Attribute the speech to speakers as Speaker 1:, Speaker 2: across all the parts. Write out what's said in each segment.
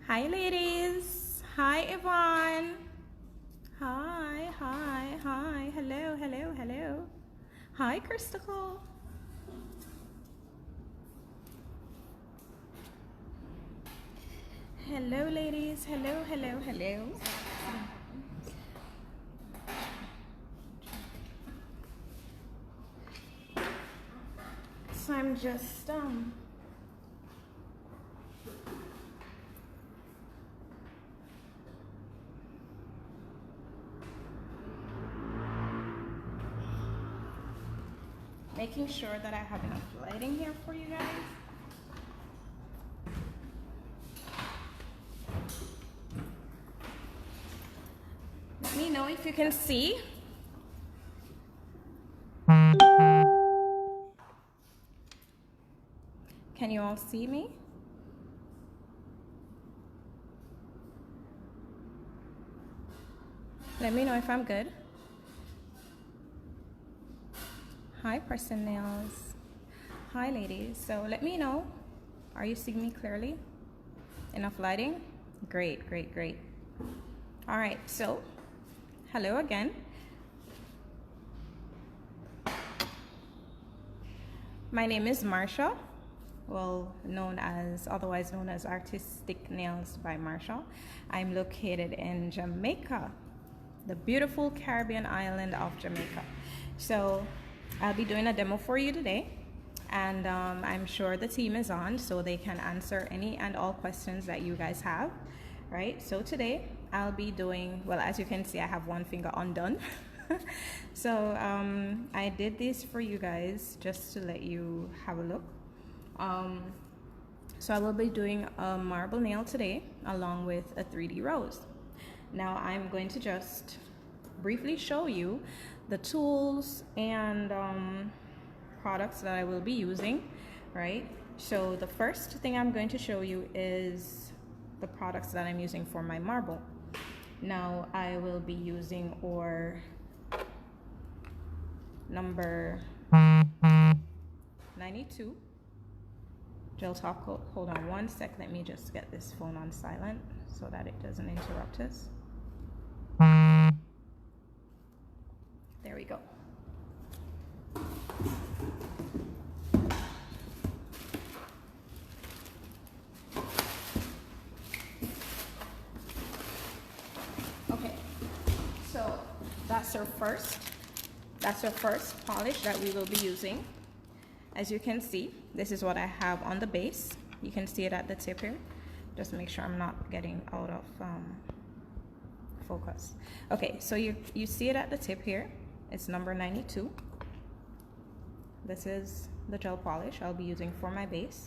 Speaker 1: Hi ladies. Hi Yvonne. Hi, hi, hi. Hello, hello, hello. Hi Cuticle. Hello ladies. Hello, hello, hello. So I'm just making sure that I have enough lighting here for you guys. Let me know if you can see. Can you all see me? Let me know if I'm good. Hi person nails. Hi ladies. So let me know. Are you seeing me clearly? Enough lighting? Great, great, great. All right, so hello again. My name is Marsha, well, otherwise known as Artistic Nails by Marsha. I'm located in Jamaica, the beautiful Caribbean island of Jamaica. So I'll be doing a demo for you today, and I'm sure the team is on so they can answer any and all questions that you guys have, right? So today I'll be doing, well, as you can see, I have one finger undone. So I did this for you guys just to let you have a look. So I will be doing a marble nail today along with a 3D rose. Now I'm going to just briefly show you the tools and products that I will be using, right? So the first thing I'm going to show you is the products that I'm using for my marble. Now I will be using number 92 gel top coat. Hold on one sec, let me just get this phone on silent so that it doesn't interrupt us. There we go. Okay, so that's our first polish that we will be using. As you can see, this is what I have on the base. You can see it at the tip here. Just make sure I'm not getting out of focus. Okay, so you see it at the tip here. It's number 92. This is the gel polish I'll be using for my base.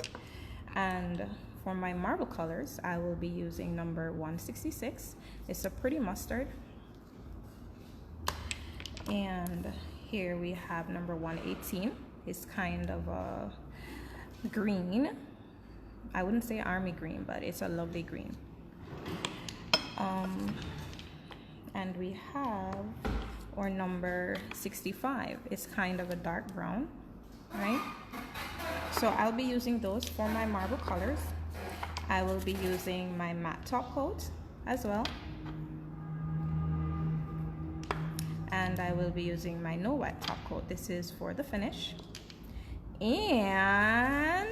Speaker 1: And for my marble colors, I will be using number 166. It's a pretty mustard. And here we have number 118. It's kind of a green. I wouldn't say army green, but it's a lovely green. And we have our number 65. It's kind of a dark brown, right? So I'll be using those for my marble colors. I will be using my matte top coat as well. And I will be using my no wet top coat. This is for the finish. And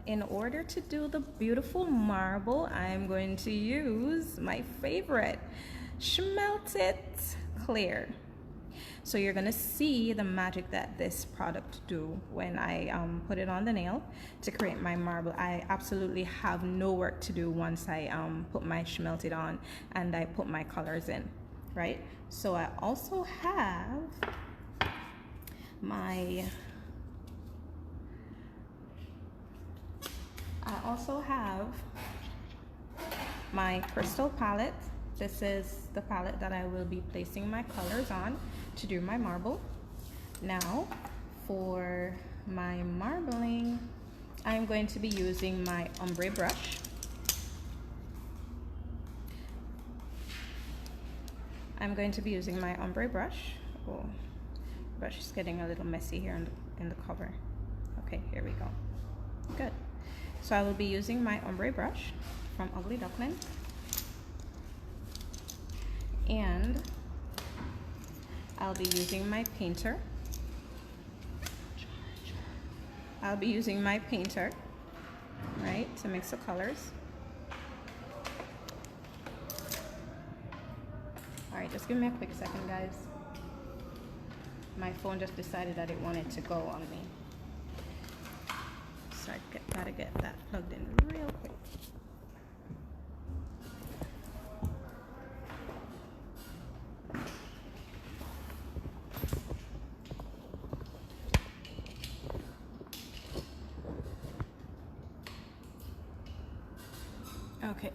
Speaker 1: in order to do the beautiful marble, I'm going to use my favorite, Smelted Clear. So you're gonna see the magic that this product do when I put it on the nail to create my marble. I absolutely have no work to do once I put my Smelted on and I put my colors in, right? So I also have my crystal palette. This is the palette that I will be placing my colors on to do my marble. Now for my marbling, I'm going to be using my ombre brush. Oh, brush is getting a little messy here in the cover. Okay, here we go. Good. So I will be using my ombre brush from Ugly Duckling, and I'll be using my painter. I'll be using my painter, right, to mix the colors. All right, just give me a quick second, guys. My phone just decided that it wanted to go on me. So I gotta get that plugged in real quick. Okay,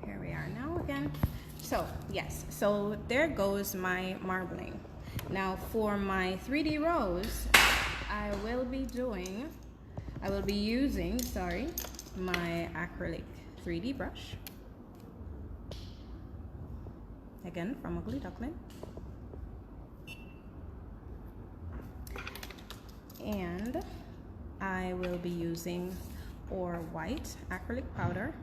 Speaker 1: here we are now again. So yes, so there goes my marbling. Now for my 3D rose, I will be using, my acrylic 3D brush. Again, from Ugly Duckling. And I will be using or white acrylic powder.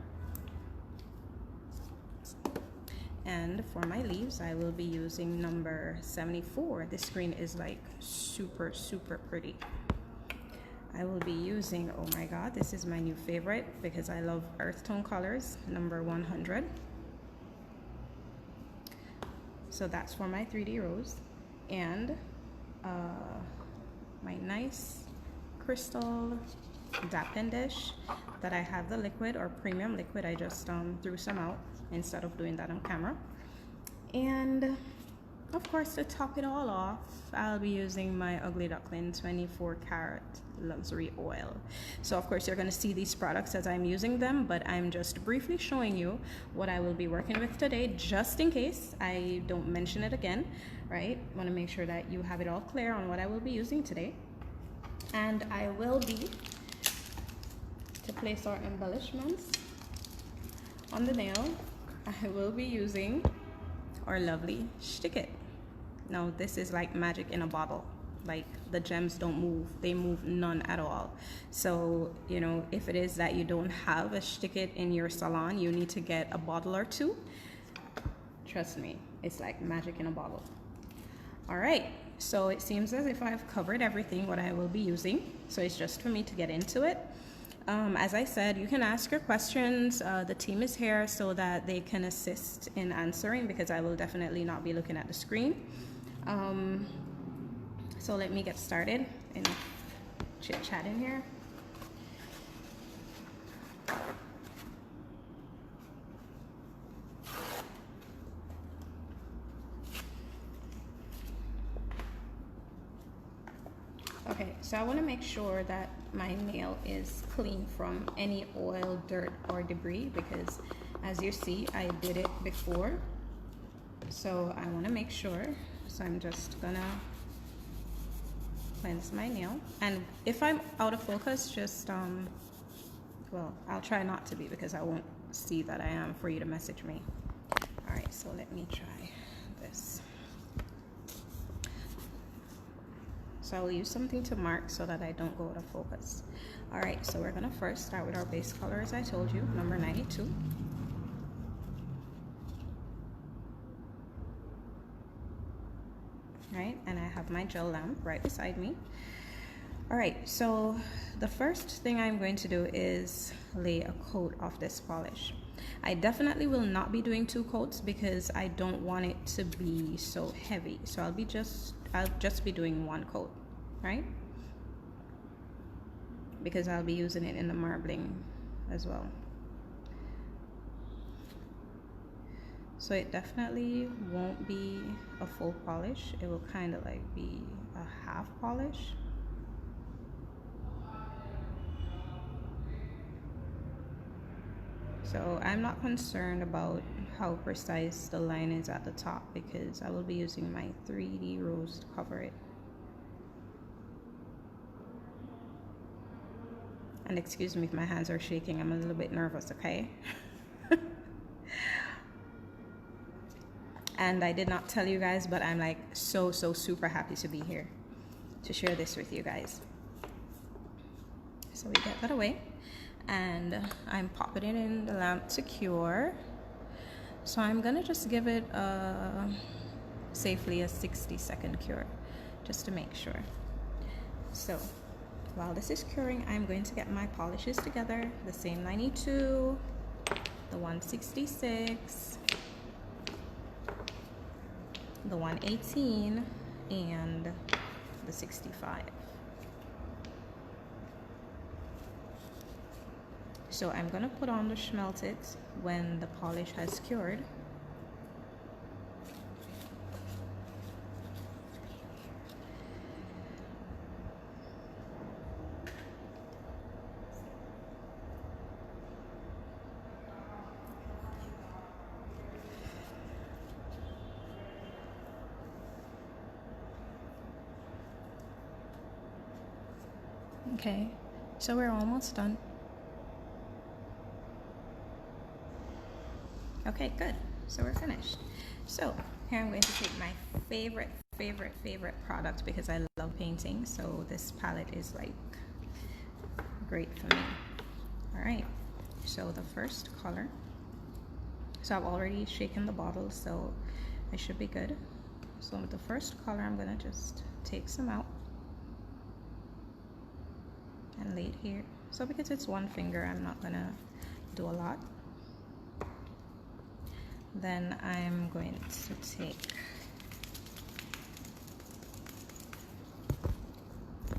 Speaker 1: And for my leaves, I will be using number 74. This green is like super, super pretty. I will be using, oh my God, this is my new favorite because I love earth tone colors, number 100. So that's for my 3D rose. And my nice crystal dappen dish that I have the liquid or premium liquid. I just threw some out instead of doing that on camera. And of course, to top it all off, I'll be using my Ugly Duckling 24 karat luxury oil. So of course you're going to see these products as I'm using them, but I'm just briefly showing you what I will be working with today, just in case I don't mention it again, right? I want to make sure that you have it all clear on what I will be using today. And I will be, to place our embellishments on the nail, I will be using our lovely Cuticle. Now this is like magic in a bottle. Like the gems don't move, they move none at all. So, you know, if it is that you don't have a Cuticle in your salon, you need to get a bottle or two. Trust me, it's like magic in a bottle. All right, so it seems as if I've covered everything what I will be using. So it's just for me to get into it. As I said, you can ask your questions. The team is here so that they can assist in answering, because I will definitely not be looking at the screen. So let me get started and chit chat in here. Okay, so I want to make sure that my nail is clean from any oil, dirt, or debris, because as you see, I did it before. So I want to make sure. So I'm just gonna cleanse my nail. And if I'm out of focus, just, well, I'll try not to be, because I won't see that I am for you to message me. All right, so let me try this. So I'll use something to mark so that I don't go out of focus. All right, so we're gonna first start with our base color, as I told you, number 92. Right, and I have my gel lamp right beside me. All right, so the first thing I'm going to do is lay a coat of this polish. I definitely will not be doing 2 coats because I don't want it to be so heavy. So I'll just be doing 1 coat, right? Because I'll be using it in the marbling as well. So it definitely won't be a full polish. It will kind of like be a half polish. So I'm not concerned about how precise the line is at the top, because I will be using my 3D rose to cover it. And excuse me if my hands are shaking, I'm a little bit nervous, okay? And I did not tell you guys, but I'm like so super happy to be here to share this with you guys. So we get that away, and I'm popping it in the lamp to cure. So I'm gonna just give it safely a 60-second cure, just to make sure. So while this is curing, I'm going to get my polishes together, the same 92, the 166, the 118, and the 65. So I'm gonna put on the smelted when the polish has cured. Okay, so we're almost done. Okay, good. So we're finished. So here I'm going to take my favorite product because I love painting. So this palette is like great for me. All right, so the first color. So I've already shaken the bottle, so I should be good. So with the first color, I'm gonna just take some out and lay it here. So because it's one finger, I'm not gonna do a lot. Then I'm going to take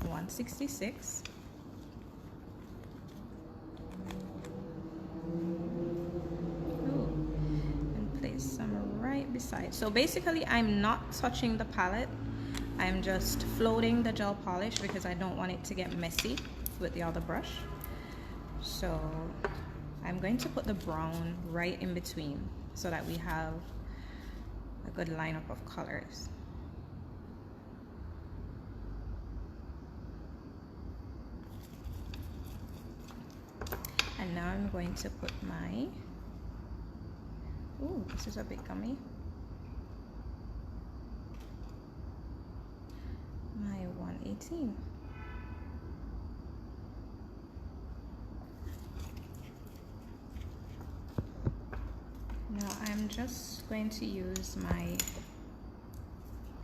Speaker 1: 166. And place some right beside. So basically I'm not touching the palette. I'm just floating the gel polish because I don't want it to get messy with the other brush. So I'm going to put the brown right in between so that we have a good lineup of colors. And now I'm going to put my, ooh, this is a bit gummy. My 118. Now I'm just going to use my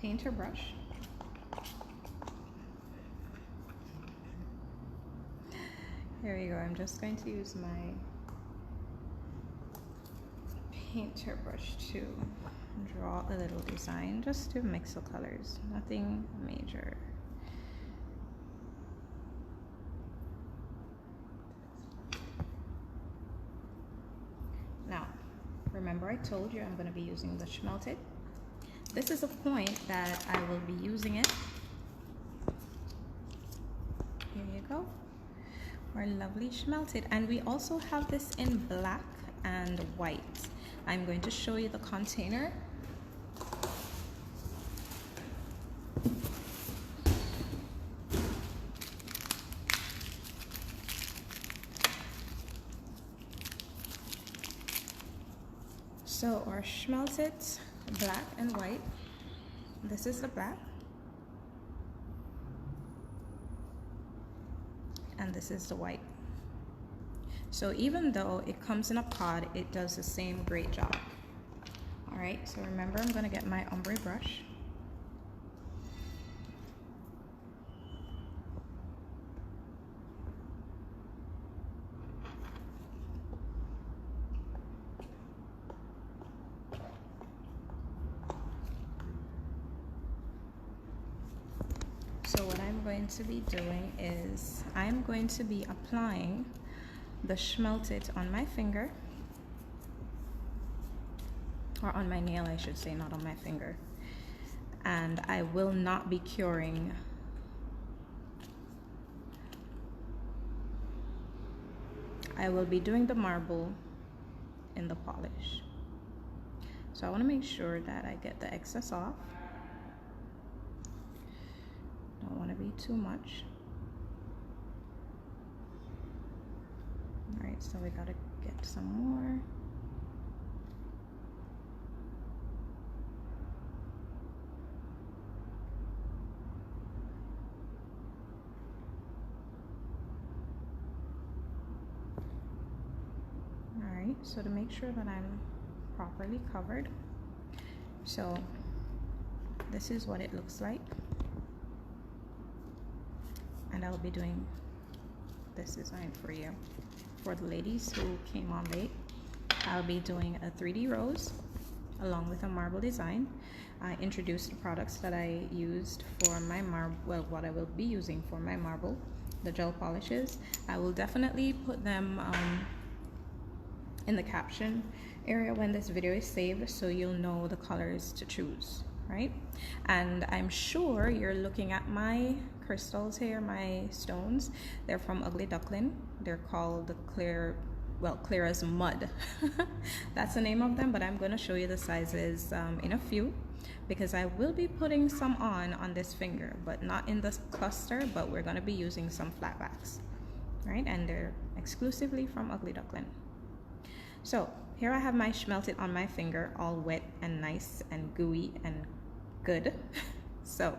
Speaker 1: painter brush. Here we go. I'm just going to use my painter brush to draw a little design, just to mix the colors, nothing major. Now, remember I told you I'm going to be using the smelted. This is a point that I will be using it. Here you go. Our lovely smelted. And we also have this in black and white. I'm going to show you the container. So our smelted black and white. This is the black. And this is the white. So even though it comes in a pod, it does the same great job. All right, so remember I'm gonna get my ombre brush. So what I'm going to be doing is I'm going to be applying the smelted on my finger, or on my nail I should say, not on my finger. And I will not be curing. I will be doing the marble in the polish. So I want to make sure that I get the excess off. Don't want to be too much. All right, so we gotta get some more. so to make sure that I'm properly covered, so this is what it looks like, and I'll be doing this design for you. For the ladies who came on late, I'll be doing a 3D rose along with a marble design. I introduced the products that I used for my marble, well, what I will be using for my marble, the gel polishes. I will definitely put them in the caption area when this video is saved, so you'll know the colors to choose, right? And I'm sure you're looking at my crystals here, my stones. They're from Ugly Duckling. They're called clear as mud. That's the name of them, but I'm going to show you the sizes in a few, because I will be putting some on this finger, but not in this cluster, but we're going to be using some flatbacks, right? And they're exclusively from Ugly Duckling. So here I have my schmelted on my finger, all wet and nice and gooey and good. So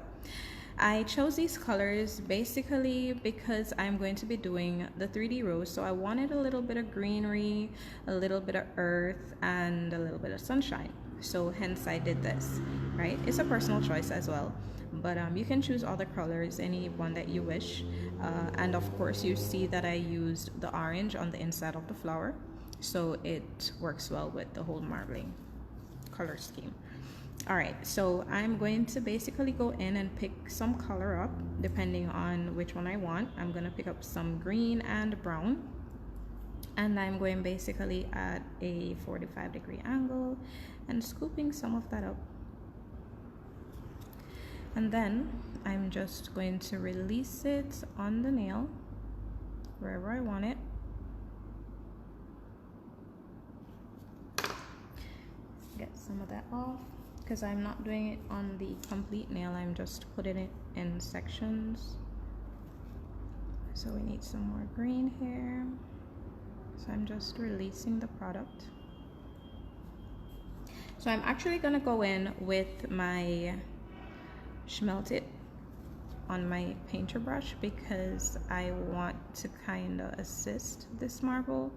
Speaker 1: I chose these colors basically because I'm going to be doing the 3D rose, so I wanted a little bit of greenery, a little bit of earth, and a little bit of sunshine. So hence I did this, right? It's a personal choice as well, but you can choose other colors, any one that you wish. And of course you see that I used the orange on the inside of the flower, so it works well with the whole marbling color scheme. All right, so I'm going to basically go in and pick some color up depending on which one I want. I'm going to pick up some green and brown, and I'm going basically at a 45-degree angle and scooping some of that up. And then I'm just going to release it on the nail wherever I want it. Get some of that off, because I'm not doing it on the complete nail, I'm just putting it in sections. So we need some more green here, so I'm just releasing the product. So I'm actually going to go in with my schmelted on my painter brush, because I want to kind of assist this marble.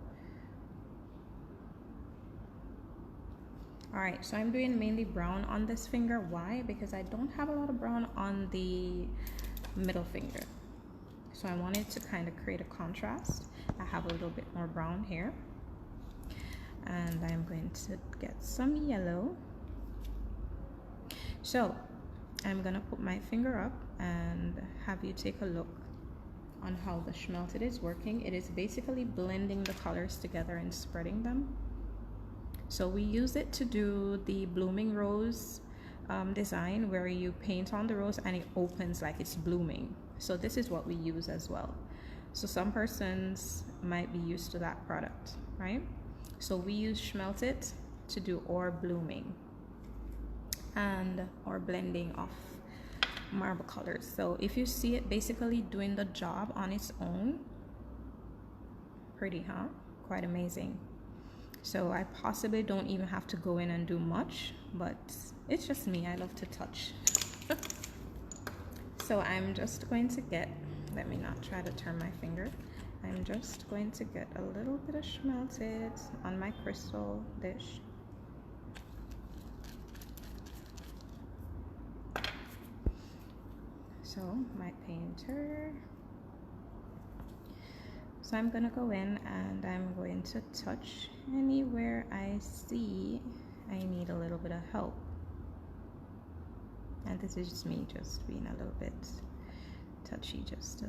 Speaker 1: All right, so I'm doing mainly brown on this finger. Why? Because I don't have a lot of brown on the middle finger. So I wanted to kind of create a contrast. I have a little bit more brown here. And I'm going to get some yellow. So I'm gonna put my finger up and have you take a look on how the schmelted is working. It is basically blending the colors together and spreading them. So we use it to do the blooming rose design, where you paint on the rose and it opens like it's blooming. So this is what we use as well. So some persons might be used to that product, right? So we use schmelted to do our blooming and our blending of marble colors. So if you see it basically doing the job on its own, pretty, huh? Quite amazing. So I possibly don't even have to go in and do much, but it's just me, I love to touch. So I'm just going to get, let me not try to turn my finger. I'm just going to get a little bit of schmelted on my crystal dish. So my painter. So I'm gonna go in and I'm going to touch anywhere I see I need a little bit of help. And this is just me just being a little bit touchy, just to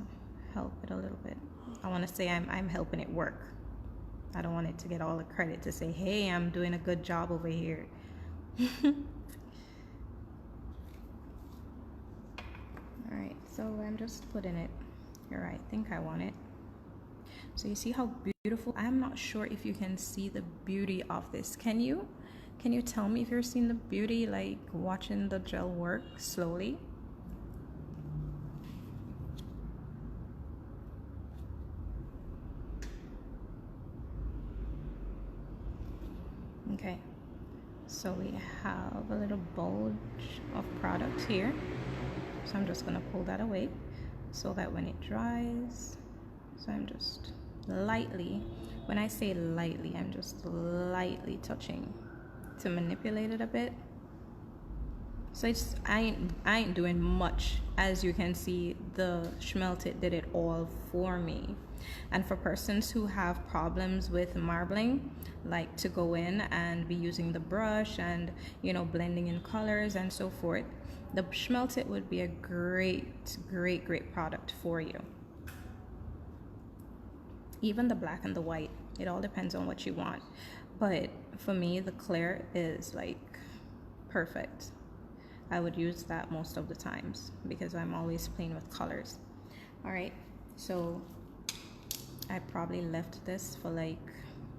Speaker 1: help it a little bit. I want to say I'm helping it work. I don't want it to get all the credit to say, hey, I'm doing a good job over here. Alright, so I'm just putting it here. I think I want it. So you see how beautiful? I'm not sure if you can see the beauty of this. Can you tell me if you're seeing the beauty, like watching the gel work slowly? Okay, so we have a little bulge of product here. So I'm just gonna pull that away so that when it dries, so I'm just lightly. When I say lightly, I'm just lightly touching to manipulate it a bit. So it's I ain't doing much. As you can see, the Schmelted did it all for me. And for persons who have problems with marbling, like to go in and be using the brush and, you know, blending in colors and so forth, the Schmelted would be a great product for you. Even the black and the white, it all depends on what you want. But for me, the clear is like perfect. I would use that most of the times because I'm always playing with colors. All right, so I probably left this for like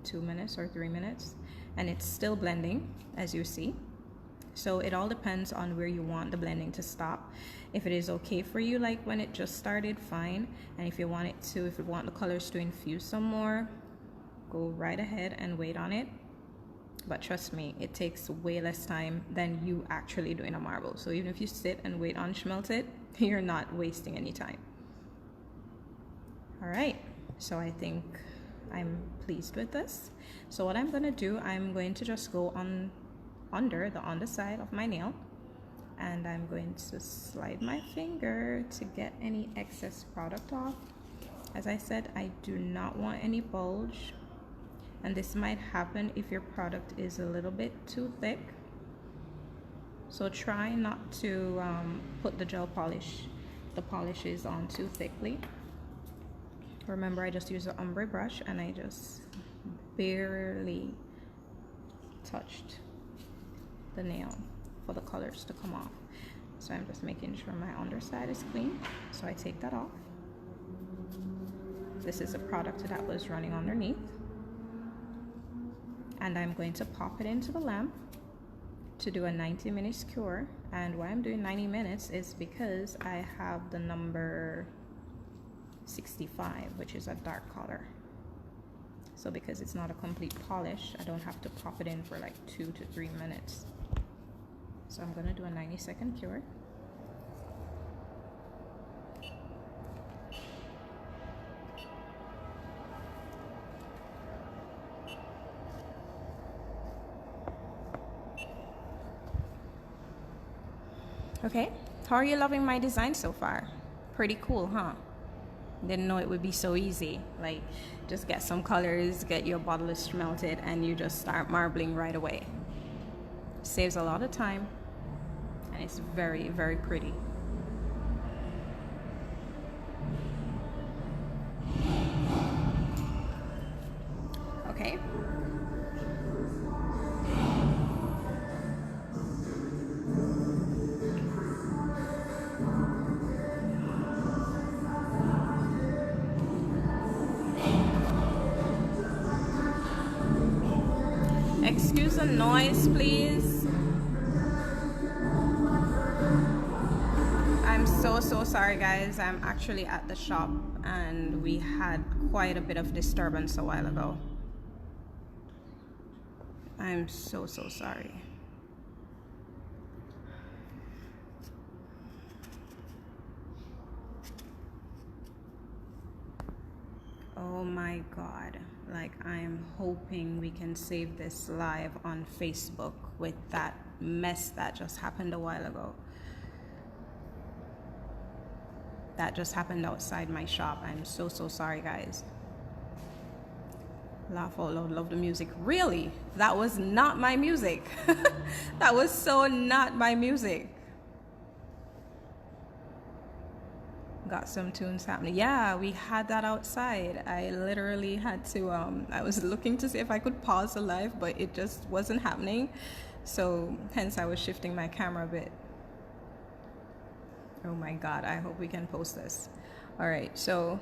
Speaker 1: 2 minutes or 3 minutes, and it's still blending, as you see. So it all depends on where you want the blending to stop. If it is okay for you, like when it just started, fine. And if you want it to, if you want the colors to infuse some more, go right ahead and wait on it. But trust me, it takes way less time than you actually doing a marble. So even if you sit and wait on Schmelted, you're not wasting any time. All right, so I think I'm pleased with this. So what I'm gonna do, I'm going to just go on under the underside of my nail, and I'm going to slide my finger to get any excess product off. As I said, I do not want any bulge. And this might happen if your product is a little bit too thick. So try not to put the gel polish, the polishes on too thickly. Remember, I just use an ombre brush and I just barely touched the nail for the colors to come off. So I'm just making sure my underside is clean. So I take that off. This is a product that was running underneath. And I'm going to pop it into the lamp to do a 90-minute cure. And why I'm doing 90 minutes is because I have the number 65, which is a dark color. So because it's not a complete polish, I don't have to pop it in for like 2 to 3 minutes. So I'm gonna do a 90-second cure. Okay, how are you loving my design so far? Pretty cool, huh? Didn't know it would be so easy. Like, just get some colors, get your bottle of Schmelted, and you just start marbling right away. Saves a lot of time, and it's very pretty. Okay. Excuse the noise, please. I'm so sorry, guys. I'm actually at the shop and we had quite a bit of disturbance a while ago. I'm so sorry. Oh my God. Like, I'm hoping we can save this live on Facebook with that mess that just happened a while ago. That just happened outside my shop. I'm so sorry, guys. Laugh out loud, love the music. Really? That was not my music. That was so not my music. Got some tunes happening. Yeah, we had that outside. I literally had to, I was looking to see if I could pause the live, but it just wasn't happening. So hence I was shifting my camera a bit. Oh my God, I hope we can post this. All right, so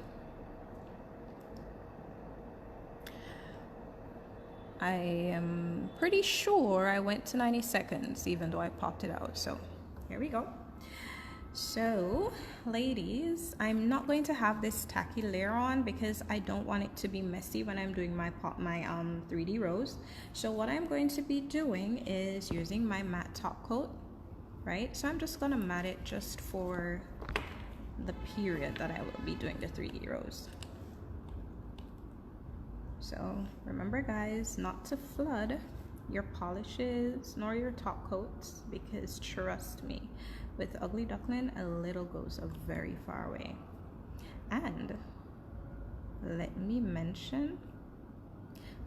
Speaker 1: I am pretty sure I went to 90 seconds, even though I popped it out. So here we go. So ladies, I'm not going to have this tacky layer on because I don't want it to be messy when I'm doing my 3D rose. So what I'm going to be doing is using my matte top coat, right? So I'm just gonna matte it just for the period that I will be doing the 3D rose. So remember guys, not to flood your polishes nor your top coats, because trust me, with Ugly Duckling, a little goes a very far way. And let me mention,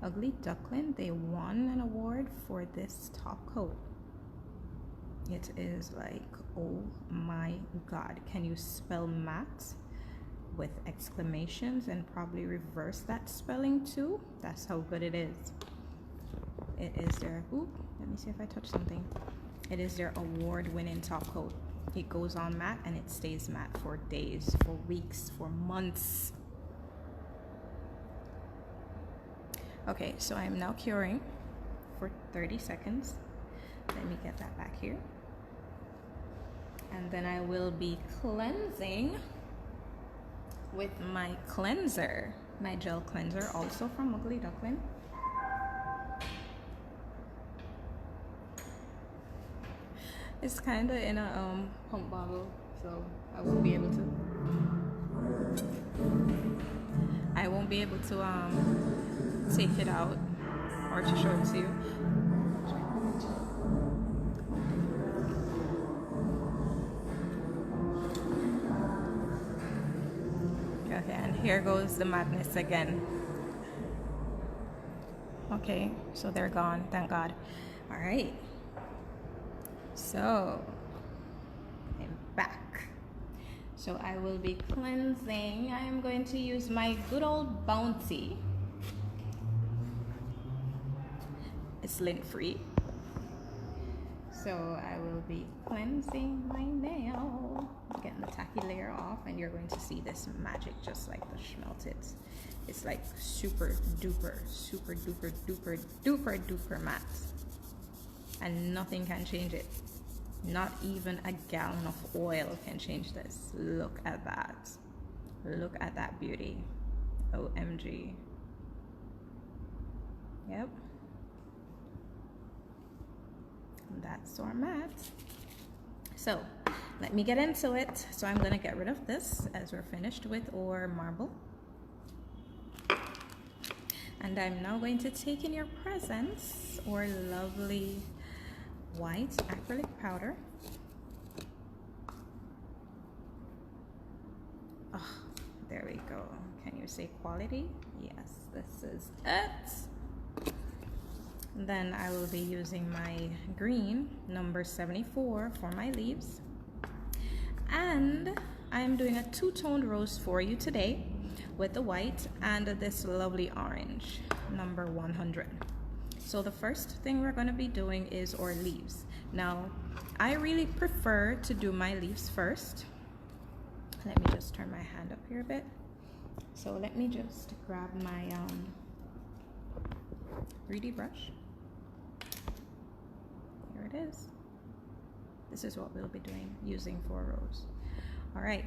Speaker 1: Ugly Duckling, they won an award for this top coat. It is like, oh my god, can you spell matte with exclamations and probably reverse that spelling too? That's how good it is. It is their, ooh, let me see if I touch something. It is their award-winning top coat. It goes on matte and it stays matte for days, for weeks, for months. Okay, so I'm now curing for 30 seconds. Let me get that back here. And then I will be cleansing with my cleanser, my gel cleanser, also from Ugly Duckling. It's kind of in a pump bottle, so I won't be able to take it out or to show it to you. Okay, and here goes the madness again. Okay, so they're gone, thank God. All right, so I'm back. So I will be cleansing. I am going to use my good old Bounty. It's lint free. So I will be cleansing my nail, getting the tacky layer off, and you're going to see this magic just like the Schmelted. It's like super duper duper matte, and nothing can change it. Not even a gallon of oil can change this. Look at that. Look at that beauty. OMG. Yep. That's our mat. So let me get into it. So I'm gonna get rid of this as we're finished with our marble. And I'm now going to take in your presence our lovely white acrylic powder. Oh, there we go. Can you say quality? Yes, this is it. Then I will be using my green number 74 for my leaves. And I'm doing a two-toned rose for you today with the white and this lovely orange, number 100. So the first thing we're going to be doing is our leaves. Now, I really prefer to do my leaves first. Let me just turn my hand up here a bit. So let me just grab my 3D brush. Here it is. This is what we'll be using for a rose. All right,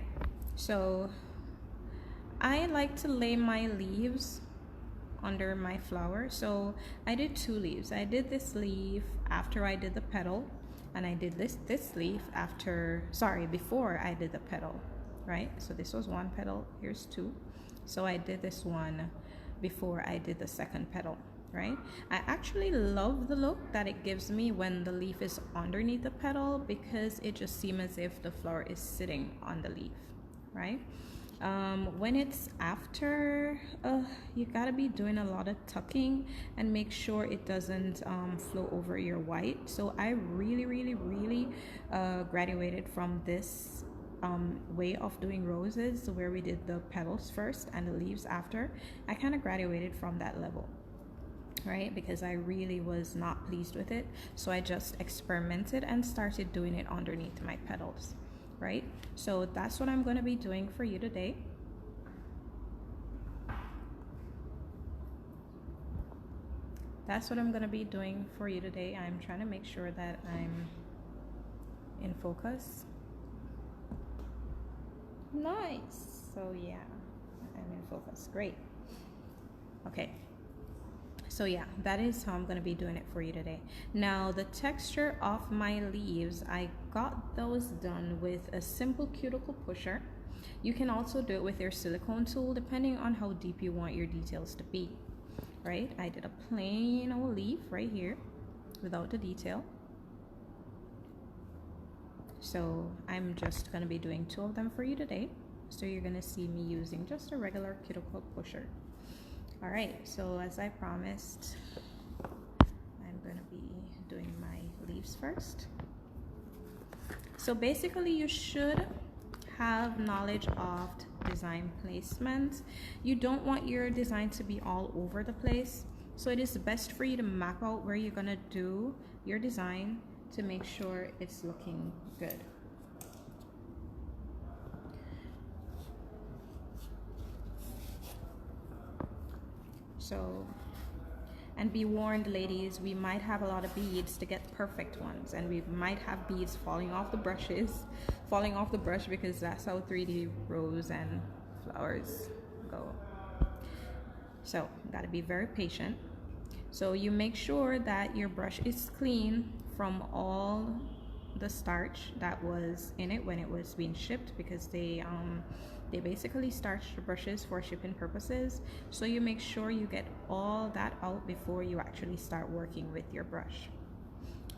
Speaker 1: so I like to lay my leaves under my flower. So I did two leaves. I did this leaf after I did the petal, and I did this leaf before I did the petal, right? So this was one petal, here's two. So I did this one before I did the second petal, right? I actually love the look that it gives me when the leaf is underneath the petal, because it just seems as if the flower is sitting on the leaf, right? When it's after, you gotta be doing a lot of tucking and make sure it doesn't flow over your white. So I really graduated from this way of doing roses, where we did the petals first and the leaves after. I kind of graduated from that level, right? Because I really was not pleased with it. So I just experimented and started doing it underneath my petals, right? So that's what I'm going to be doing for you today. That's what I'm going to be doing for you today. I'm trying to make sure that I'm in focus. Nice. So yeah, I'm in focus. Great. Okay. So yeah, that is how I'm going to be doing it for you today. Now, the texture of my leaves, I got those done with a simple cuticle pusher. You can also do it with your silicone tool, depending on how deep you want your details to be. right? I did a plain old leaf right here without the detail. So I'm just going to be doing 2 of them for you today. So you're going to see me using just a regular cuticle pusher. All right, so as I promised, I'm going to be doing my leaves first. So basically you should have knowledge of design placement. You don't want your design to be all over the place. So it is best for you to map out where you're going to do your design to make sure it's looking good. So, and be warned, ladies, we might have a lot of beads to get perfect ones, and we might have beads falling off the brushes, falling off the brush, because that's how 3D rose and flowers go. So, gotta be very patient. So you make sure that your brush is clean from all the starch that was in it when it was being shipped, because they basically starch the brushes for shipping purposes. So you make sure you get all that out before you actually start working with your brush.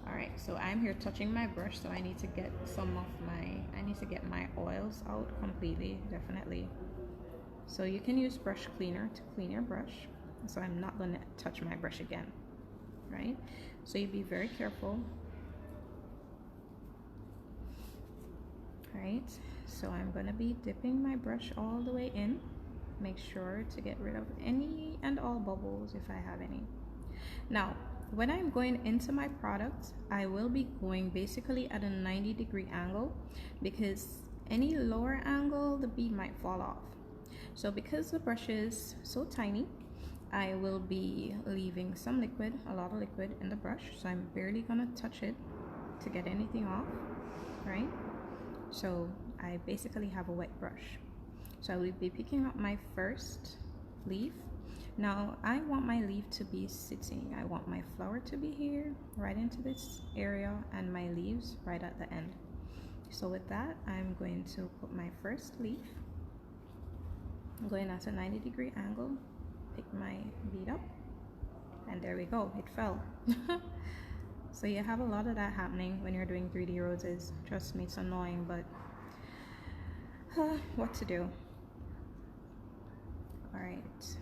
Speaker 1: All right, so I'm here touching my brush, so I need to get my oils out completely, definitely. So you can use brush cleaner to clean your brush. So I'm not going to touch my brush again, right? So you be very careful. All right, so I'm going to be dipping my brush all the way in. Make sure to get rid of any and all bubbles if I have any. Now, when I'm going into my product, I will be going basically at a 90-degree angle, because any lower angle, the bead might fall off. So because the brush is so tiny, I will be leaving some liquid, a lot of liquid in the brush. So I'm barely gonna touch it to get anything off, right? So I basically have a wet brush. So I will be picking up my first leaf. Now I want my leaf to be sitting. I want my flower to be here, right into this area, and my leaves right at the end. So with that, I'm going to put my first leaf. I'm going at a 90-degree angle. Pick my bead up, and there we go, it fell. So you have a lot of that happening when you're doing 3D roses. Trust me, it's annoying, but what to do. All right,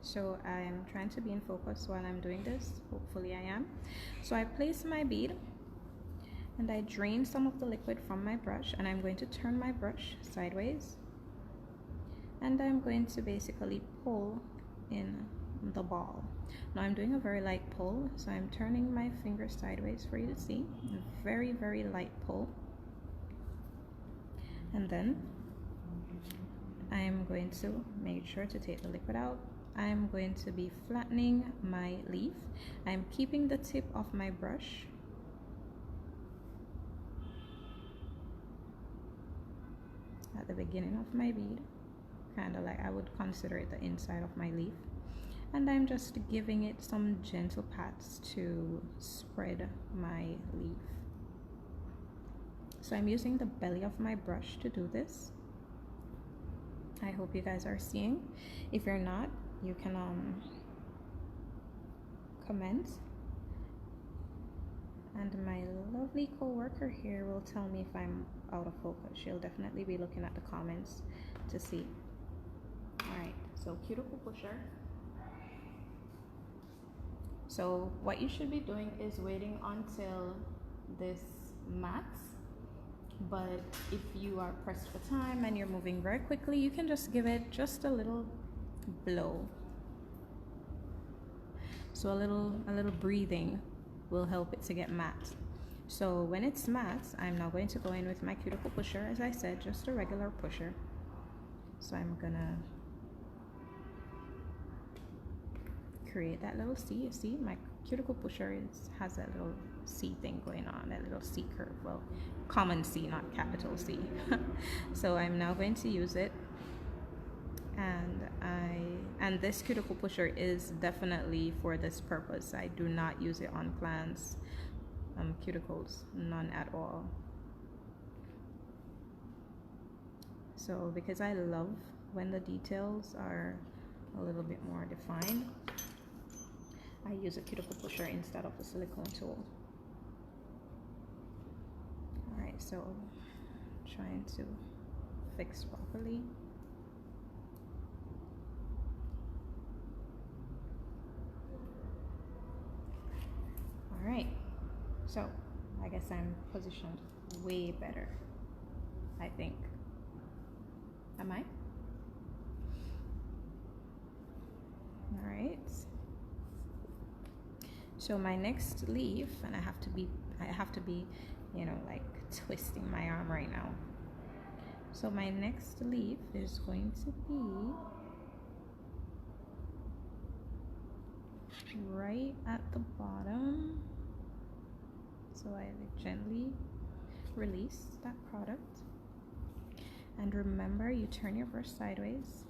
Speaker 1: so I'm trying to be in focus while I'm doing this. Hopefully I am. So I place my bead and I drain some of the liquid from my brush, and I'm going to turn my brush sideways, and I'm going to basically pull in the ball. Now I'm doing a very light pull, so I'm turning my finger sideways for you to see. A very, very light pull. And then I'm going to make sure to take the liquid out. I'm going to be flattening my leaf. I'm keeping the tip of my brush at the beginning of my bead, kind of like I would consider it the inside of my leaf, and I'm just giving it some gentle pats to spread my leaf. So I'm using the belly of my brush to do this. I hope you guys are seeing. If you're not, you can comment, and my lovely co-worker here will tell me if I'm out of focus. She'll definitely be looking at the comments to see. Alright, so Cuticle Pusher. So what you should be doing is waiting until this mats, but if you are pressed for time and you're moving very quickly, you can just give it just a little blow. So a little breathing will help it to get matte. So when it's matte, I'm now going to go in with my Cuticle Pusher, as I said, just a regular pusher. So I'm gonna create that little C. You see, my Cuticle Pusher has that little C thing going on, that little C curve. Well, common C, not capital C. So I'm now going to use it, and this Cuticle Pusher is definitely for this purpose. I do not use it on plants, cuticles, none at all. So because I love when the details are a little bit more defined, I use a cuticle pusher instead of the silicone tool. All right, so trying to fix properly. All right, so I guess I'm positioned way better, I think. Am I? All right. So my next leaf, and I have to be, you know, like twisting my arm right now. So my next leaf is going to be right at the bottom. So I gently release that product. And remember, you turn your brush sideways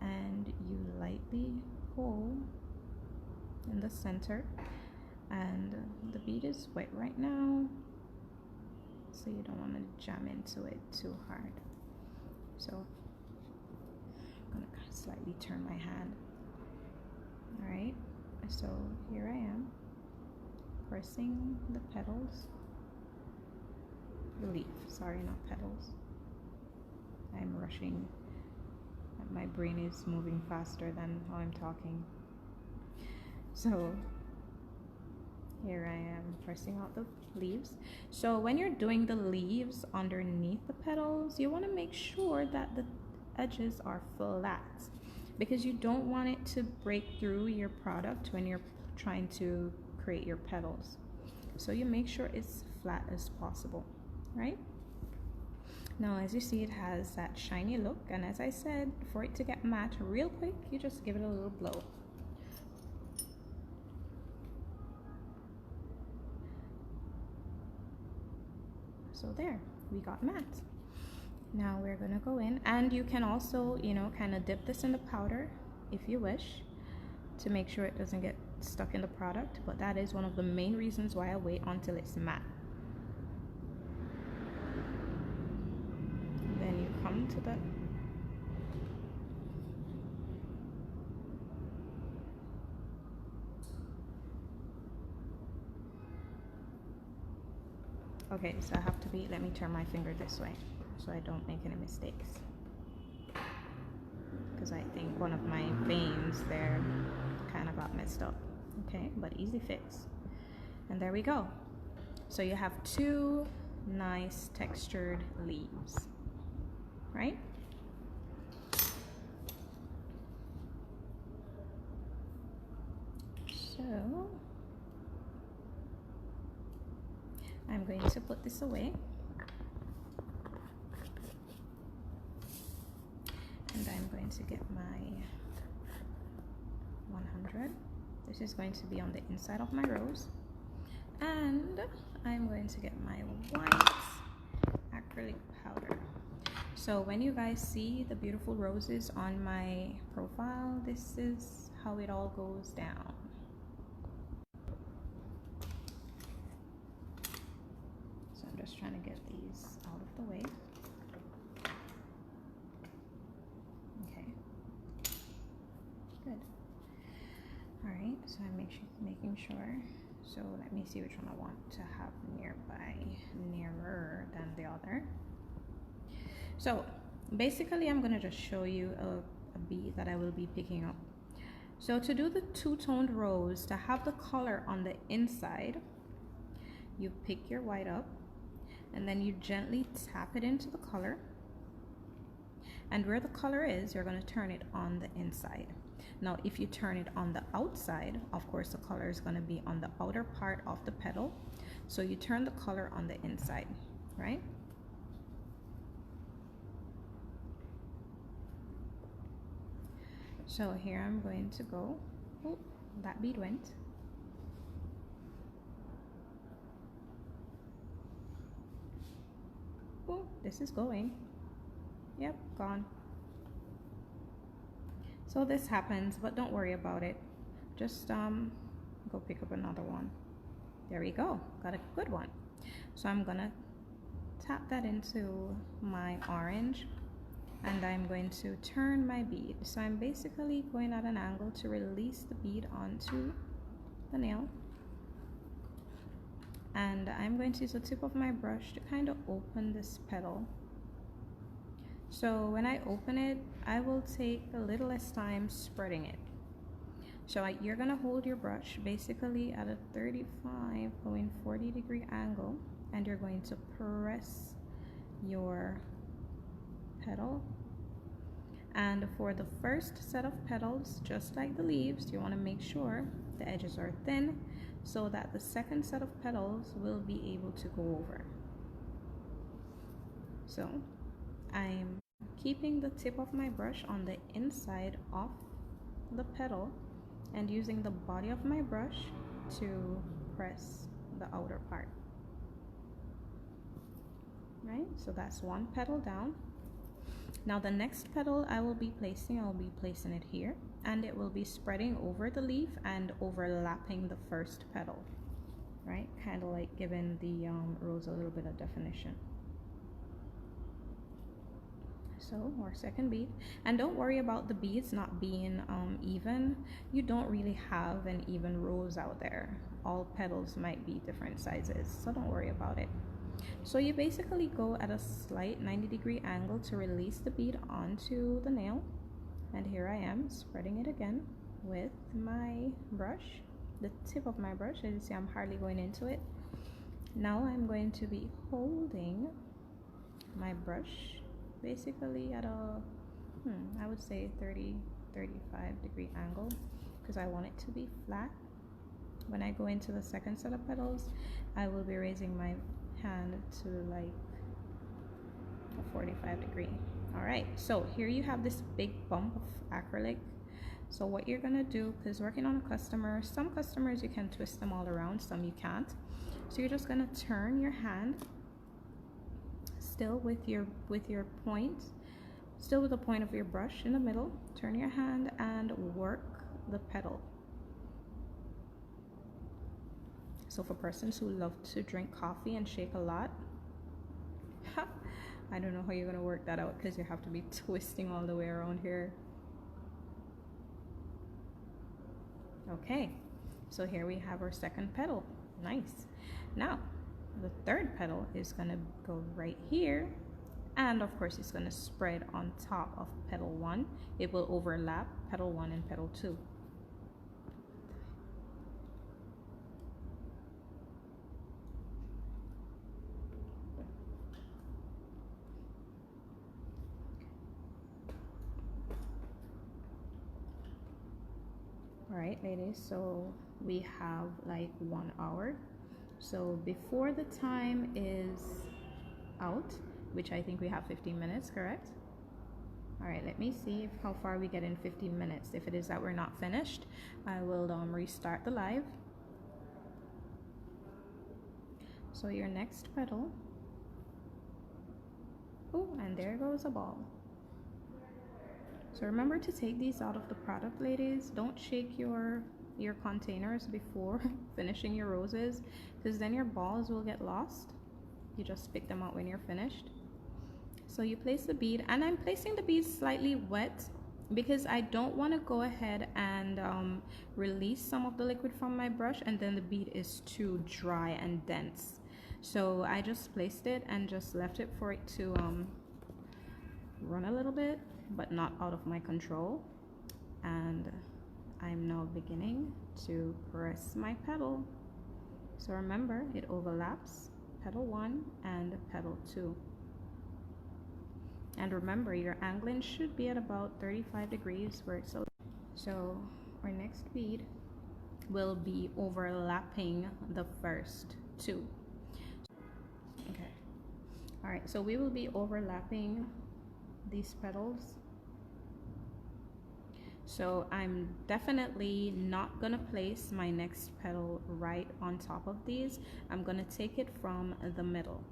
Speaker 1: and you lightly pull in the center. And the bead is wet right now, so you don't want to jam into it too hard. So I'm gonna slightly turn my hand. All right, so here I am pressing the petals, the leaf, sorry, not petals. I'm rushing. My brain is moving faster than how I'm talking. So here I am pressing out the leaves. So when you're doing the leaves underneath the petals, you want to make sure that the edges are flat, because you don't want it to break through your product when you're trying to create your petals. So you make sure it's flat as possible, right? Now, as you see, it has that shiny look, and as I said, for it to get matte real quick, you just give it a little blow. So there, we got matte. Now we're gonna go in, and you can also, you know, kind of dip this in the powder if you wish, to make sure it doesn't get stuck in the product, but that is one of the main reasons why I wait until it's matte. Then you come to the okay, so I have to be, let me turn my finger this way so I don't make any mistakes, because I think one of my veins there kind of got messed up. Okay, but easy fix. And there we go. So you have two nice textured leaves, right? So I'm going to put this away, and I'm going to get my 100. This is going to be on the inside of my rose, and I'm going to get my white acrylic powder. So when you guys see the beautiful roses on my profile, this is how it all goes down. So I'm just trying to get these out of the way. Okay, good. All right, so I'm making sure. So let me see which one I want to have nearby, nearer than the other. So basically I'm gonna just show you a bead that I will be picking up. So to do the two-toned rose, to have the color on the inside, you pick your white up and then you gently tap it into the color, and where the color is, you're going to turn it on the inside. Now if you turn it on the outside, of course the color is going to be on the outer part of the petal, so you turn the color on the inside, right? So here I'm going to go, oh, that bead went. Oh, this is going. Yep, gone. So this happens, but don't worry about it. Just go pick up another one. There we go, got a good one. So I'm gonna tap that into my orange, and I'm going to turn my bead. So I'm basically going at an angle to release the bead onto the nail. And I'm going to use the tip of my brush to kind of open this petal. So when I open it, I will take the littlest time spreading it. So you're gonna hold your brush basically at a 35 going 40-degree angle, and you're going to press your petal. And for the first set of petals, just like the leaves, you want to make sure the edges are thin so that the second set of petals will be able to go over. So I'm keeping the tip of my brush on the inside of the petal and using the body of my brush to press the outer part. Right, so that's one petal down. Now the next petal I'll be placing it here, and it will be spreading over the leaf and overlapping the first petal, right? Kind of like giving the rose a little bit of definition. So our second bead, and don't worry about the beads not being even. You don't really have an even rose out there. All petals might be different sizes, so don't worry about it. So you basically go at a slight 90-degree angle to release the bead onto the nail, and here I am spreading it again with my brush, the tip of my brush. As you see, I'm hardly going into it. Now I'm going to be holding my brush basically at a I would say 30-35-degree angle, because I want it to be flat. When I go into the second set of petals, I will be raising my hand to like a 45-degree. All right, so here you have this big bump of acrylic. So what you're gonna do, because working on a customer, some customers you can twist them all around, some you can't. So you're just gonna turn your hand still with your point, still with the point of your brush in the middle. Turn your hand and work the petal. So for persons who love to drink coffee and shake a lot, I don't know how you're gonna work that out, because you have to be twisting all the way around here. Okay, so here we have our second petal. Nice. Now the third petal is gonna go right here, and of course it's gonna spread on top of petal 1. It will overlap petal 1 and petal 2. Alright ladies, so we have like 1 hour. So before the time is out, which I think we have 15 minutes, correct? Alright, let me see how far we get in 15 minutes. If it is that we're not finished, I will restart the live. So your next petal. Oh, and there goes a ball. So remember to take these out of the product, ladies. Don't shake your containers before finishing your roses, because then your balls will get lost. You just pick them out when you're finished. So you place the bead, and I'm placing the bead slightly wet because I don't want to go ahead and release some of the liquid from my brush and then the bead is too dry and dense. So I just placed it and just left it for it to run a little bit, but not out of my control. And I'm now beginning to press my petal. So remember, it overlaps petal 1 and petal 2. And remember, your angling should be at about 35 degrees where it's so our next bead will be overlapping the first 2. Okay. All right, so we will be overlapping these petals. So I'm definitely not gonna place my next petal right on top of these. I'm gonna take it from the middle.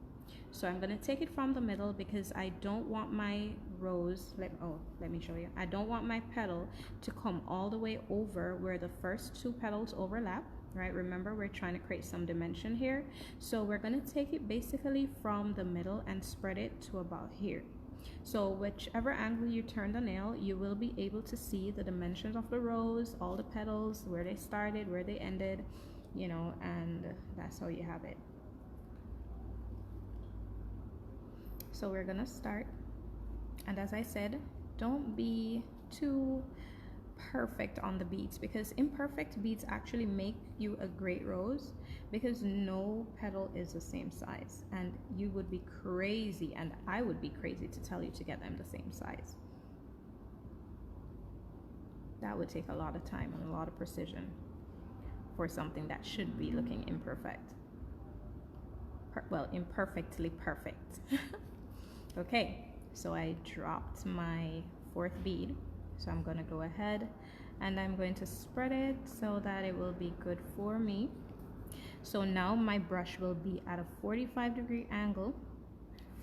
Speaker 1: So I'm gonna take it from the middle because I don't want my rose, let me show you. I don't want my petal to come all the way over where the first 2 petals overlap, right? Remember, we're trying to create some dimension here. So we're gonna take it basically from the middle and spread it to about here. So whichever angle you turn the nail, you will be able to see the dimensions of the rose, all the petals, where they started, where they ended, you know, and that's how you have it. So we're gonna start, and as I said, don't be too perfect on the beads, because imperfect beads actually make you a great rose, because no petal is the same size, and you would be crazy, and I would be crazy to tell you to get them the same size. That would take a lot of time and a lot of precision for something that should be looking imperfect. Well, imperfectly perfect. Okay, so I dropped my fourth bead, so I'm going to go ahead and I'm going to spread it so that it will be good for me. So now my brush will be at a 45-degree angle,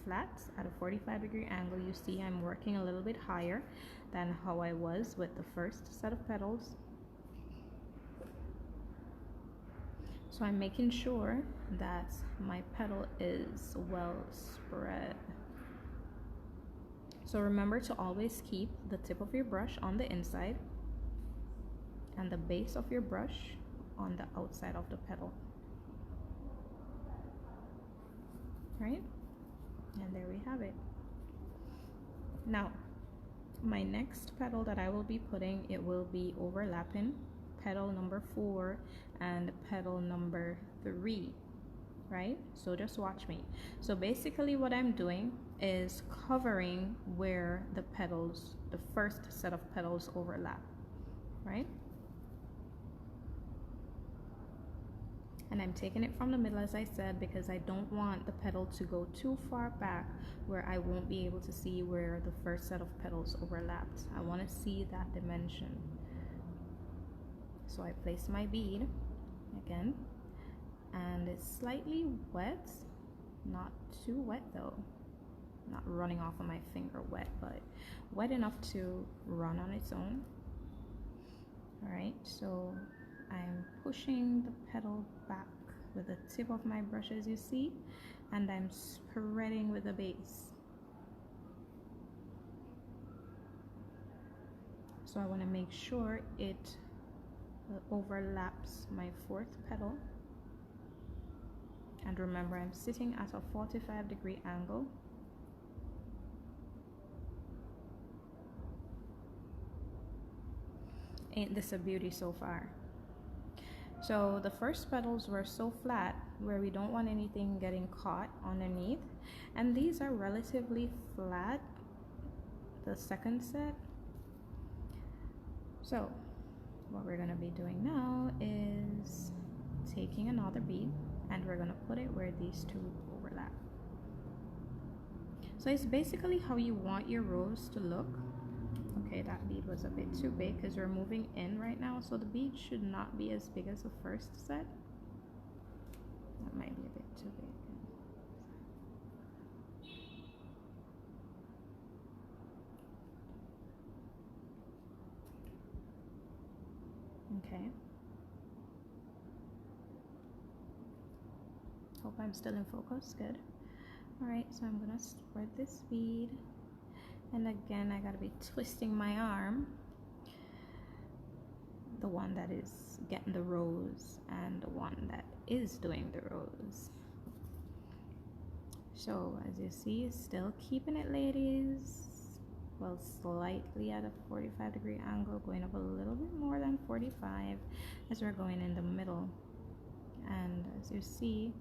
Speaker 1: flat at a 45-degree angle. You see I'm working a little bit higher than how I was with the first set of petals. So I'm making sure that my petal is well spread. So remember to always keep the tip of your brush on the inside and the base of your brush on the outside of the petal. Right? And there we have it. Now, my next petal that I will be putting, it will be overlapping petal number 4 and petal number 3. Right? So just watch me. So basically what I'm doing is covering where the petals, the first set of petals overlap, right? And I'm taking it from the middle, as I said, because I don't want the petal to go too far back where I won't be able to see where the first set of petals overlapped. I want to see that dimension. So I place my bead again, and it's slightly wet, not too wet though, not running off of my finger wet, but wet enough to run on its own. All right, so I'm pushing the petal back with the tip of my brush, as you see, and I'm spreading with the base. So I want to make sure it overlaps my fourth petal. And remember, I'm sitting at a 45-degree angle. Ain't this a beauty so far? So the first petals were so flat where we don't want anything getting caught underneath. And these are relatively flat, the second set. So what we're gonna be doing now is taking another bead, and we're gonna put it where these two overlap. So it's basically how you want your rose to look. Okay, that bead was a bit too big because we're moving in right now, so the bead should not be as big as the first set. That might be a bit too big. Okay. Hope I'm still in focus. Good. Alright, so I'm gonna spread this bead, and again I gotta be twisting my arm, the one that is getting the rose and the one that is doing the rose. So as you see, still keeping it, ladies, well, slightly at a 45-degree angle, going up a little bit more than 45 as we're going in the middle. And as you see,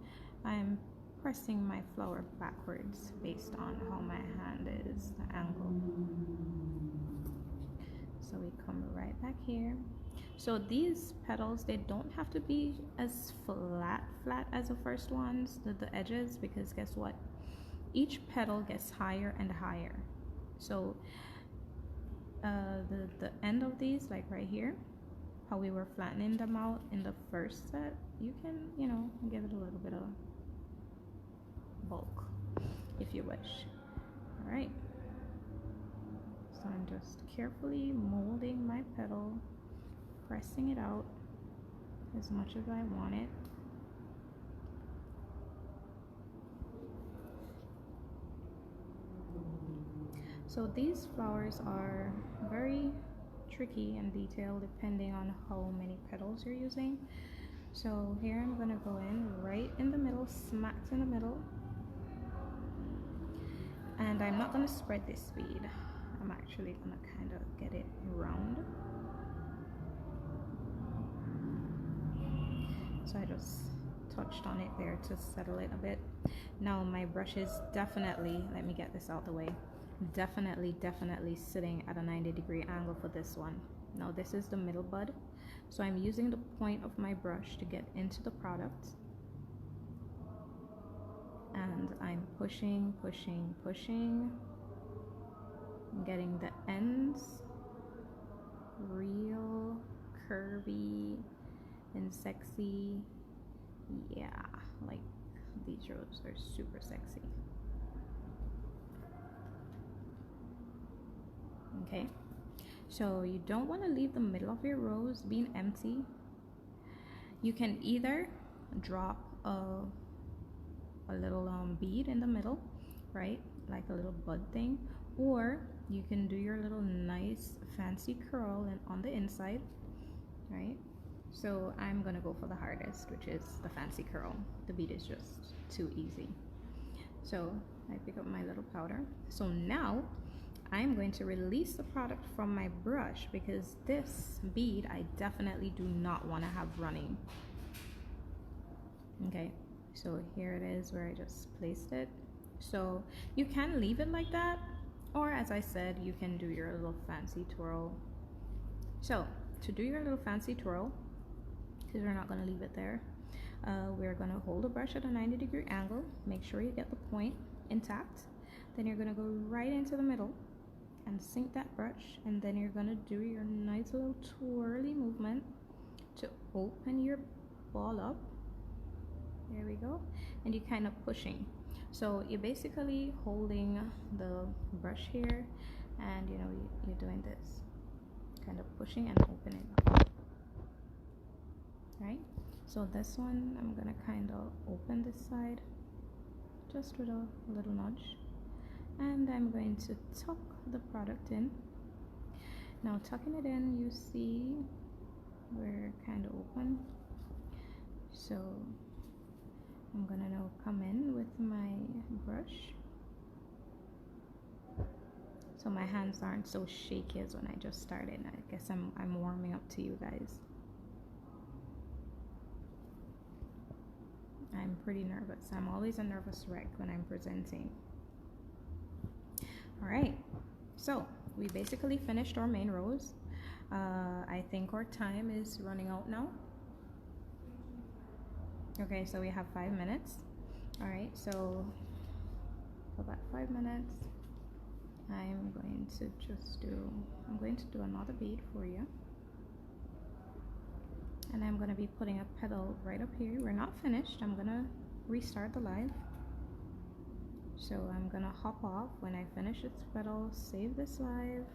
Speaker 1: I'm pressing my flower backwards based on how my hand is, the angle. So we come right back here. So these petals, they don't have to be as flat as the first ones, the edges, because guess what? Each petal gets higher and higher. So the end of these, like right here, how we were flattening them out in the first set, you can, you know, give it a little bit of bulk if you wish. All right, so I'm just carefully molding my petal, pressing it out as much as I want it. So these flowers are very tricky and detailed depending on how many petals you're using. So here I'm gonna go in right in the middle, smacked in the middle. And I'm not gonna spread this bead. I'm actually gonna kind of get it round. So I just touched on it there to settle it a bit. Now my brush is definitely, let me get this out the way, definitely sitting at a 90-degree angle for this one. Now this is the middle bud, so I'm using the point of my brush to get into the product, and I'm pushing, getting the ends real curvy and sexy. Yeah, like these roses are super sexy. Okay, so you don't want to leave the middle of your rose being empty. You can either drop a little bead in the middle, right, like a little bud thing, or you can do your little nice fancy curl and on the inside, right? So I'm gonna go for the hardest, which is the fancy curl. The bead is just too easy. So I pick up my little powder. So now I'm going to release the product from my brush, because this bead I definitely do not want to have running. Okay, so here it is where I just placed it. So you can leave it like that, or as I said, you can do your little fancy twirl. So to do your little fancy twirl, because we're not going to leave it there, we're going to hold the brush at a 90-degree angle, make sure you get the point intact, then you're going to go right into the middle and sink that brush, and then you're going to do your nice little twirly movement to open your ball up. There we go. And you're kind of pushing, so you're basically holding the brush here, and you know, you're doing this, kind of pushing and opening up. Right, so this one I'm gonna kind of open this side just with a little nudge, and I'm going to tuck the product in. Now tucking it in, you see we're kind of open, so I'm gonna now come in with my brush, so my hands aren't so shaky as when I just started. I guess I'm warming up to you guys. I'm pretty nervous. I'm always a nervous wreck when I'm presenting. All right, so we basically finished our main rose. I think our time is running out now. Okay, so we have 5 minutes. All right, so for that 5 minutes, I'm going to do another bead for you. And I'm going to be putting a petal right up here. We're not finished. I'm going to restart the live. So I'm going to hop off when I finish its petal, save this live.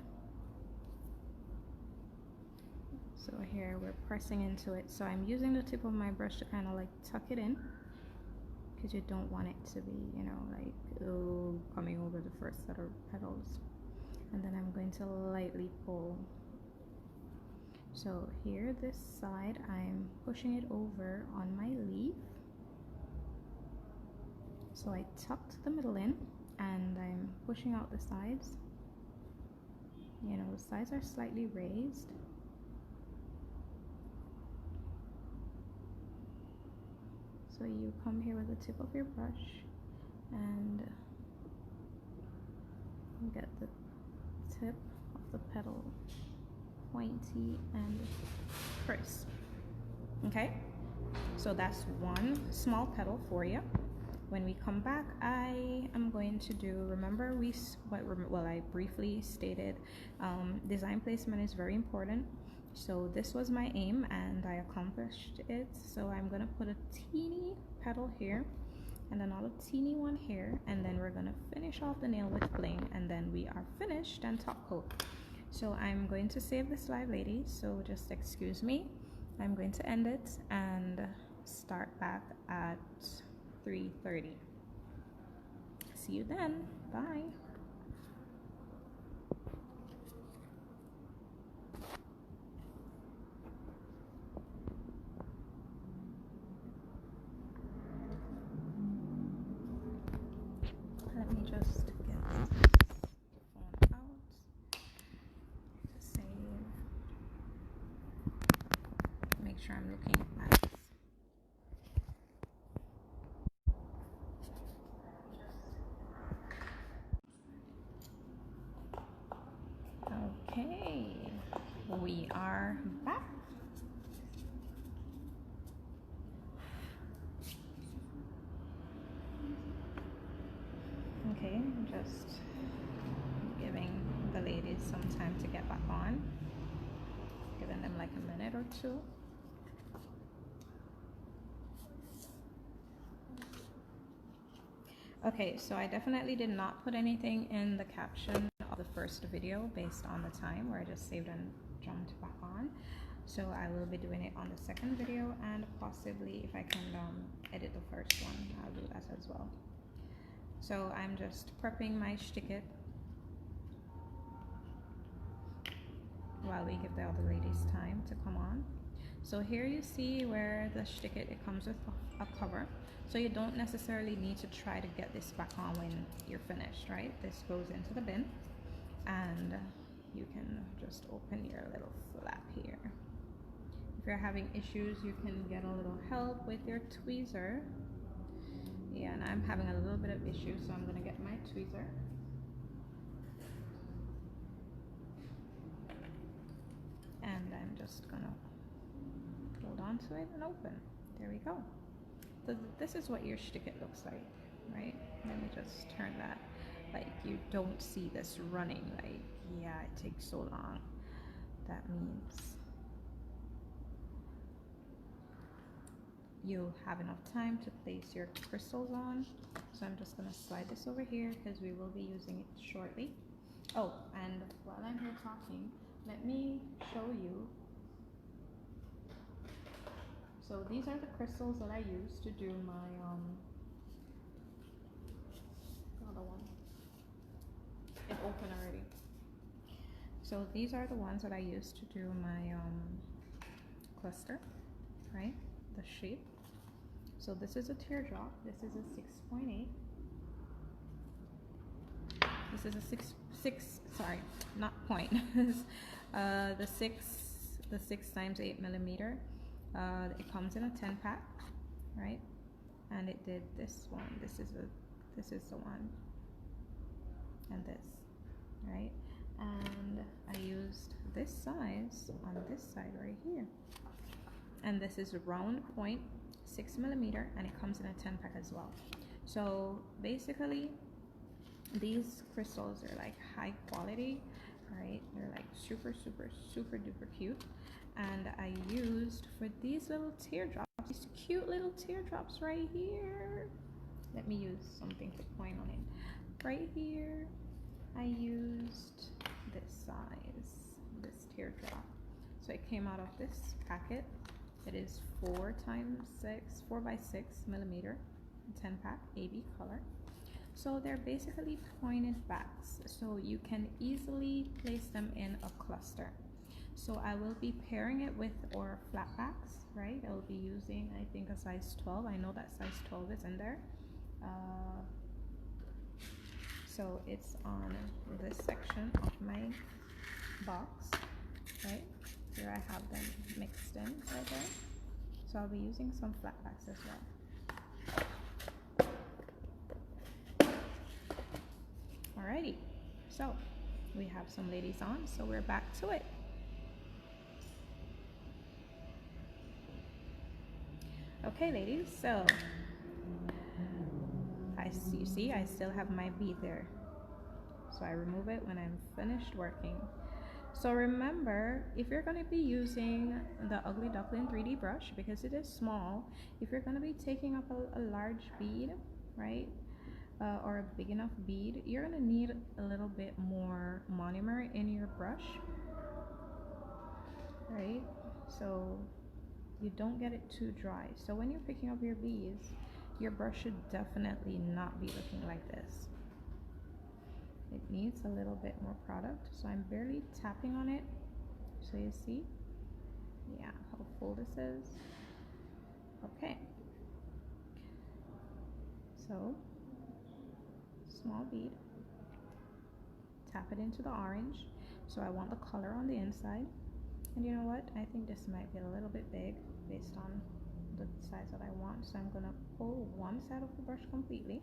Speaker 1: So here we're pressing into it. So I'm using the tip of my brush to kind of like tuck it in, because you don't want it to be, you know, like, oh, coming over the first set of petals. And then I'm going to lightly pull. So here, this side, I'm pushing it over on my leaf. So I tucked the middle in, and I'm pushing out the sides. You know, the sides are slightly raised. So you come here with the tip of your brush and get the tip of the petal pointy and crisp. Okay, so that's one small petal for you. When we come back, I am going to do, remember I briefly stated, design placement is very important. So this was my aim and I accomplished it. So I'm gonna put a teeny petal here and another teeny one here, and then we're gonna finish off the nail with bling, and then we are finished and top coat. So I'm going to save this live, ladies, so just excuse me. I'm going to end it and start back at 3:30. See you then. Bye. make sure I'm looking at this. Okay, we are back. Okay, just giving the ladies some time to get back on, giving them like a minute or two. Okay, so I definitely did not put anything in the caption of the first video based on the time, where I just saved and jumped back on. So I will be doing it on the second video, and possibly if I can edit the first one, I'll do that as well. So I'm just prepping my Cuticle while we give the other ladies time to come on. So here you see where the Cuticle, it comes with a cover. So you don't necessarily need to try to get this back on when you're finished, right? This goes into the bin, and you can just open your little flap here. If you're having issues, you can get a little help with your tweezer. Yeah, and I'm having a little bit of issues, so I'm gonna get my tweezer. And I'm just gonna hold on to it and open. There we go. So this is what your Cuticle looks like, right? Let me just turn that. Like, you don't see this running. Like, yeah, it takes so long. That means you'll have enough time to place your crystals on. So I'm just gonna slide this over here because we will be using it shortly. Oh, and while I'm here talking, let me show you. So these are the crystals that I use to do my other one. It opened already. So these are the ones that I use to do my cluster, right? The shape. So this is a teardrop. This is a 6.8. This is a six. Sorry, not point. The 6 times 8 millimeter. It comes in a 10 pack, right? And it did this one. This is the one, and this, right? And I used this size on this side right here. And this is a round point, 6 millimeter, and it comes in a 10 pack as well. So basically, these crystals are like high quality, right? They're like super duper cute. And I used for these little teardrops, these cute little teardrops right here. Let me use something to point on it. Right here, I used this size, this teardrop. So it came out of this packet. It is 4 by 6 millimeter, 10 pack, AB color. So they're basically pointed backs, so you can easily place them in a cluster. So I will be pairing it with our flat backs, right? I will be using, I think, a size 12. I know that size 12 is in there. So it's on this section of my box, right? Here I have them mixed in right there. So I'll be using some flat backs as well. Alrighty, so we have some ladies on, so we're back to it. Okay, ladies, so you see I still have my bead there, so I remove it when I'm finished working. So remember, if you're going to be using the Ugly Duckling 3D brush, because it is small, if you're going to be taking up a large bead, right, or a big enough bead, you're going to need a little bit more monomer in your brush, right? So you don't get it too dry. So when you're picking up your beads, your brush should definitely not be looking like this. It needs a little bit more product, so I'm barely tapping on it. So you see, yeah, how full this is. Okay, so small bead, tap it into the orange. So I want the color on the inside, And you know what? I think this might be a little bit big based on the size that I want. So I'm gonna pull one side of the brush completely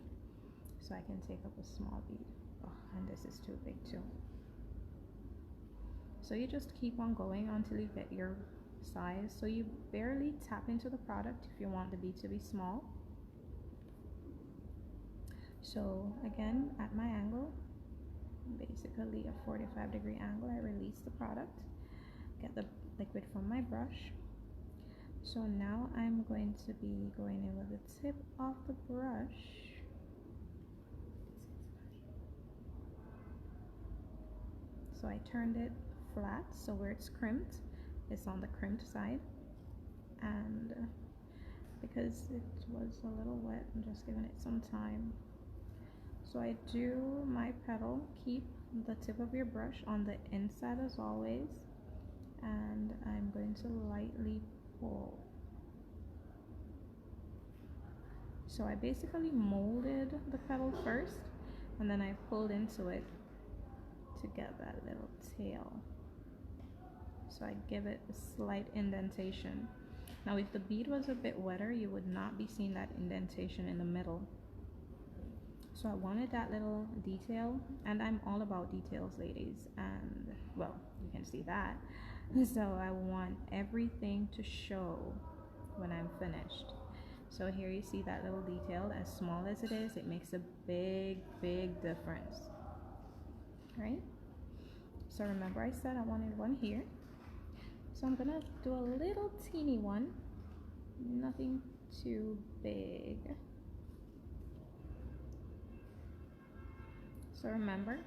Speaker 1: so I can take up a small bead. Oh, and this is too big too. So you just keep on going until you get your size. So you barely tap into the product if you want the bead to be small. So again, at my angle, basically a 45-degree angle, I release the product, get the liquid from my brush. So now I'm going to be going in with the tip of the brush. So I turned it flat, so where it's crimped, it's on the crimped side. And because it was a little wet, I'm just giving it some time. So I do my petal, keep the tip of your brush on the inside as always, and I'm going to lightly pull. So I basically molded the petal first, and then I pulled into it to get that little tail. So I give it a slight indentation. Now if the bead was a bit wetter, you would not be seeing that indentation in the middle. So I wanted that little detail, and I'm all about details, ladies, and well, you can see that. So I want everything to show when I'm finished. So here you see that little detail. As small as it is, it makes a big difference, right? So remember I said I wanted one here. So I'm gonna do a little teeny one, nothing too big. So remember,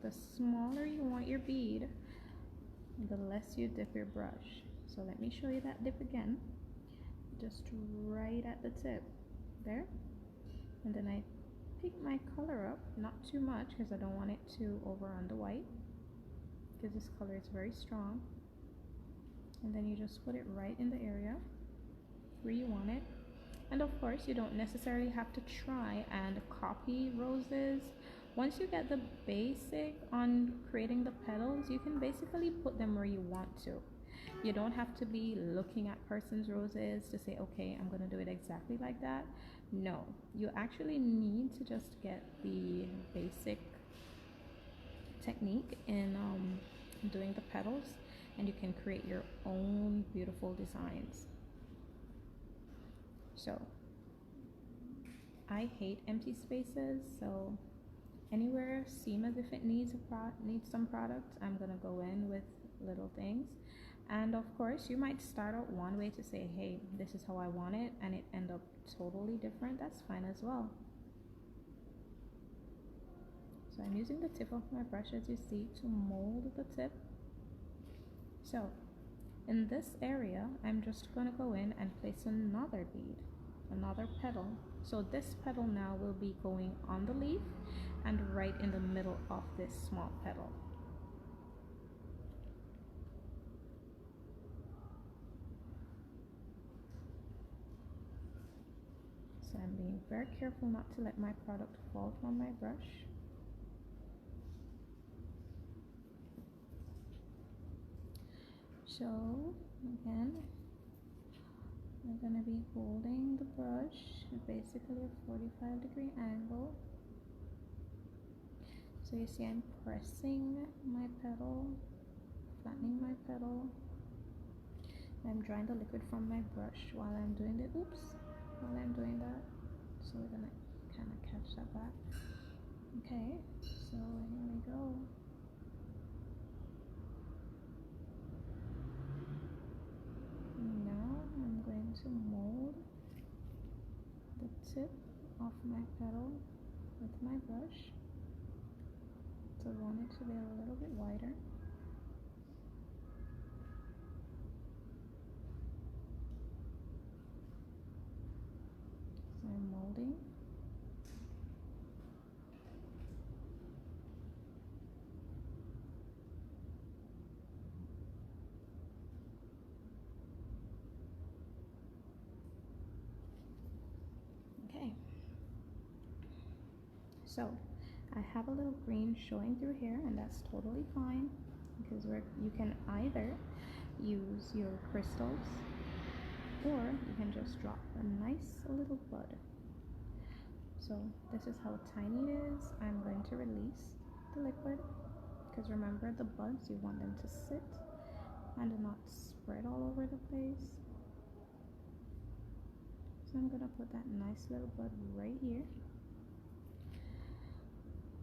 Speaker 1: the smaller you want your bead, the less you dip your brush. So let me show you that dip again, just right at the tip there. And then I pick my color up, not too much because I don't want it to overrun the white, because this color is very strong. And then you just put it right in the area where you want it. And of course, you don't necessarily have to try and copy roses. Once you get the basic on creating the petals, you can basically put them where you want to. You don't have to be looking at person's roses to say, okay, I'm gonna do it exactly like that. No, you actually need to just get the basic technique in doing the petals, and you can create your own beautiful designs. So I hate empty spaces, so anywhere seem as if it needs some product, I'm gonna go in with little things. And of course, you might start out one way to say, hey, this is how I want it, and it end up totally different. That's fine as well. So I'm using the tip of my brush, as you see, to mold the tip. So in this area, I'm just gonna go in and place another bead, another petal. So this petal now will be going on the leaf and right in the middle of this small petal. So I'm being very careful not to let my product fall from my brush. So again, I'm going to be holding the brush at basically a 45-degree angle. So you see I'm pressing my petal, flattening my petal. I'm drying the liquid from my brush while I'm doing that. While I'm doing that. So we're going to kind of catch that back. Okay, so here we go. Now I'm going to mold the tip of my petal with my brush. So I want it to be a little bit wider. So I'm molding. Okay. So I have a little green showing through here, and that's totally fine, because you can either use your crystals, or you can just drop a nice little bud. So this is how tiny it is. I'm going to release the liquid, because remember, the buds, you want them to sit and not spread all over the place. So I'm gonna put that nice little bud right here,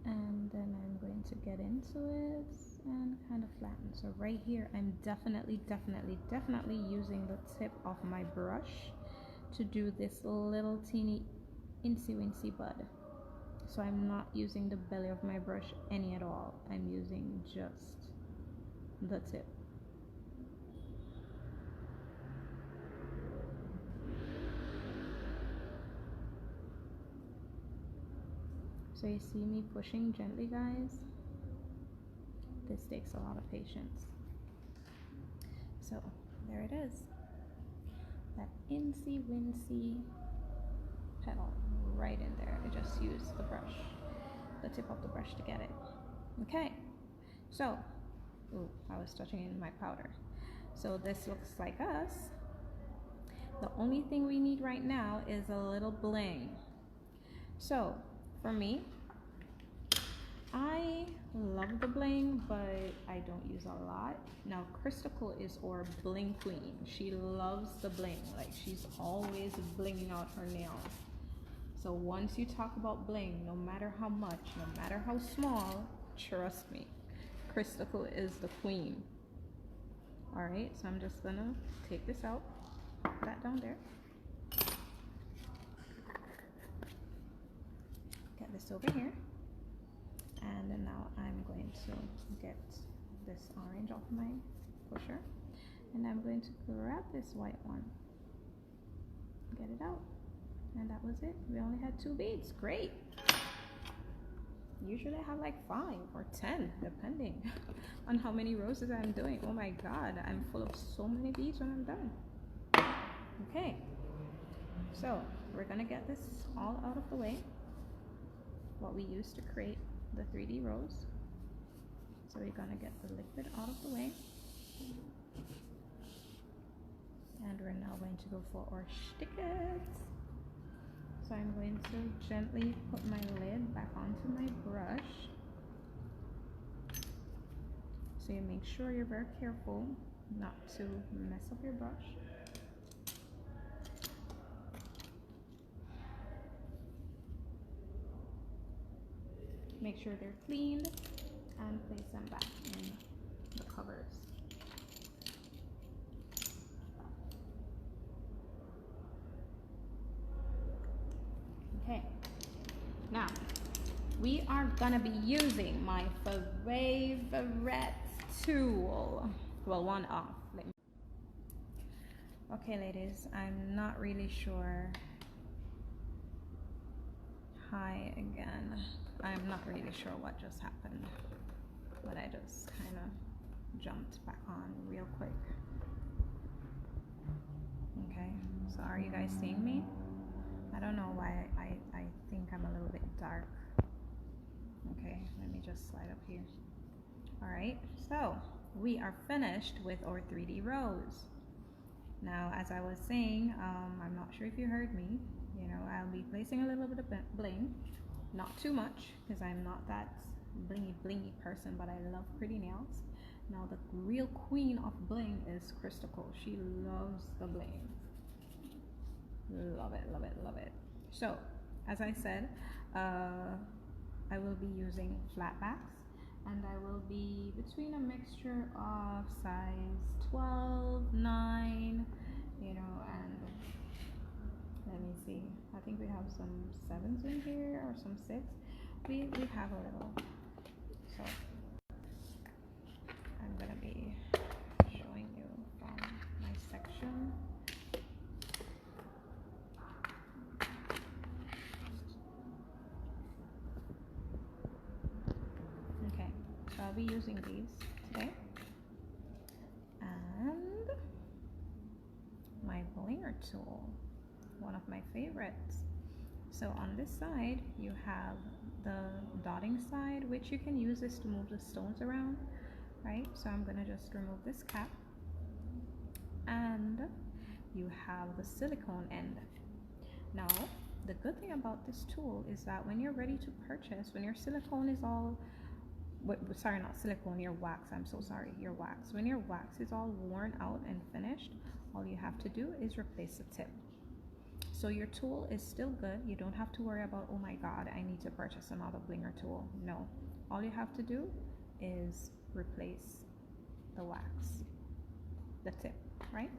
Speaker 1: and then I'm going to get into it and kind of flatten. So right here, I'm definitely using the tip of my brush to do this little teeny insy wincy bud. So I'm not using the belly of my brush any at all. I'm using just the tip. So you see me pushing gently, guys? This takes a lot of patience. So there it is. That insy wincy petal right in there. I just used the brush, the tip of the brush to get it. Okay, so, ooh, I was touching in my powder. So this looks like us. The only thing we need right now is a little bling. So for me, I love the bling, but I don't use a lot. Now Cuticle is our bling queen. She loves the bling. Like, she's always blinging out her nails. So once you talk about bling, no matter how much, no matter how small, trust me, Cuticle is the queen. All right, so I'm just gonna take this out, put that down there. Get this over here. And then now I'm going to get this orange off my pusher, and I'm going to grab this white one, get it out, and that was it. We only had 2 beads. Great. Usually I have like 5 or 10 depending on how many roses I'm doing. Oh my god, I'm full of so many beads when I'm done. Okay, so we're gonna get this all out of the way, what we used to create the 3D rose. So we're gonna get the liquid out of the way, and we're now going to go for our stickers. So I'm going to gently put my lid back onto my brush. So you make sure you're very careful not to mess up your brush. Make sure they're cleaned and place them back in the covers. Okay, now we are gonna be using my favorite tool. Well, one off. Okay, ladies, I'm not really sure. Hi again. I'm not really sure what just happened, but I just kind of jumped back on real quick. Okay, so are you guys seeing me? I don't know why I think I'm a little bit dark. Okay, let me just slide up here. All right, so we are finished with our 3D rose. Now, as I was saying, I'm not sure if you heard me, you know, I'll be placing a little bit of bling, not too much, because I'm not that blingy person, but I love pretty nails. Now, the real queen of bling is Cuticle. She loves the bling. Love it, love it, love it. So, as I said, I will be using flat backs, and I will be between a mixture of size 12, 9, you know, and let me see, I think we have some 7s in here, or some 6. We have a little. So I'm gonna be showing you from my section. Okay, so I'll be using these today, and my blinger tool, one of my favorites. So on this side you have the dotting side, which you can use this to move the stones around, right? So I'm gonna just remove this cap, and you have the silicone end. Now, the good thing about this tool is that when you're ready to purchase, when your silicone is all, sorry, not silicone, your wax, I'm so sorry, your wax. When your wax is all worn out and finished, all you have to do is replace the tip. So your tool is still good. You don't have to worry about, oh my God, I need to purchase another blinger tool. No, all you have to do is replace the wax, the tip, right?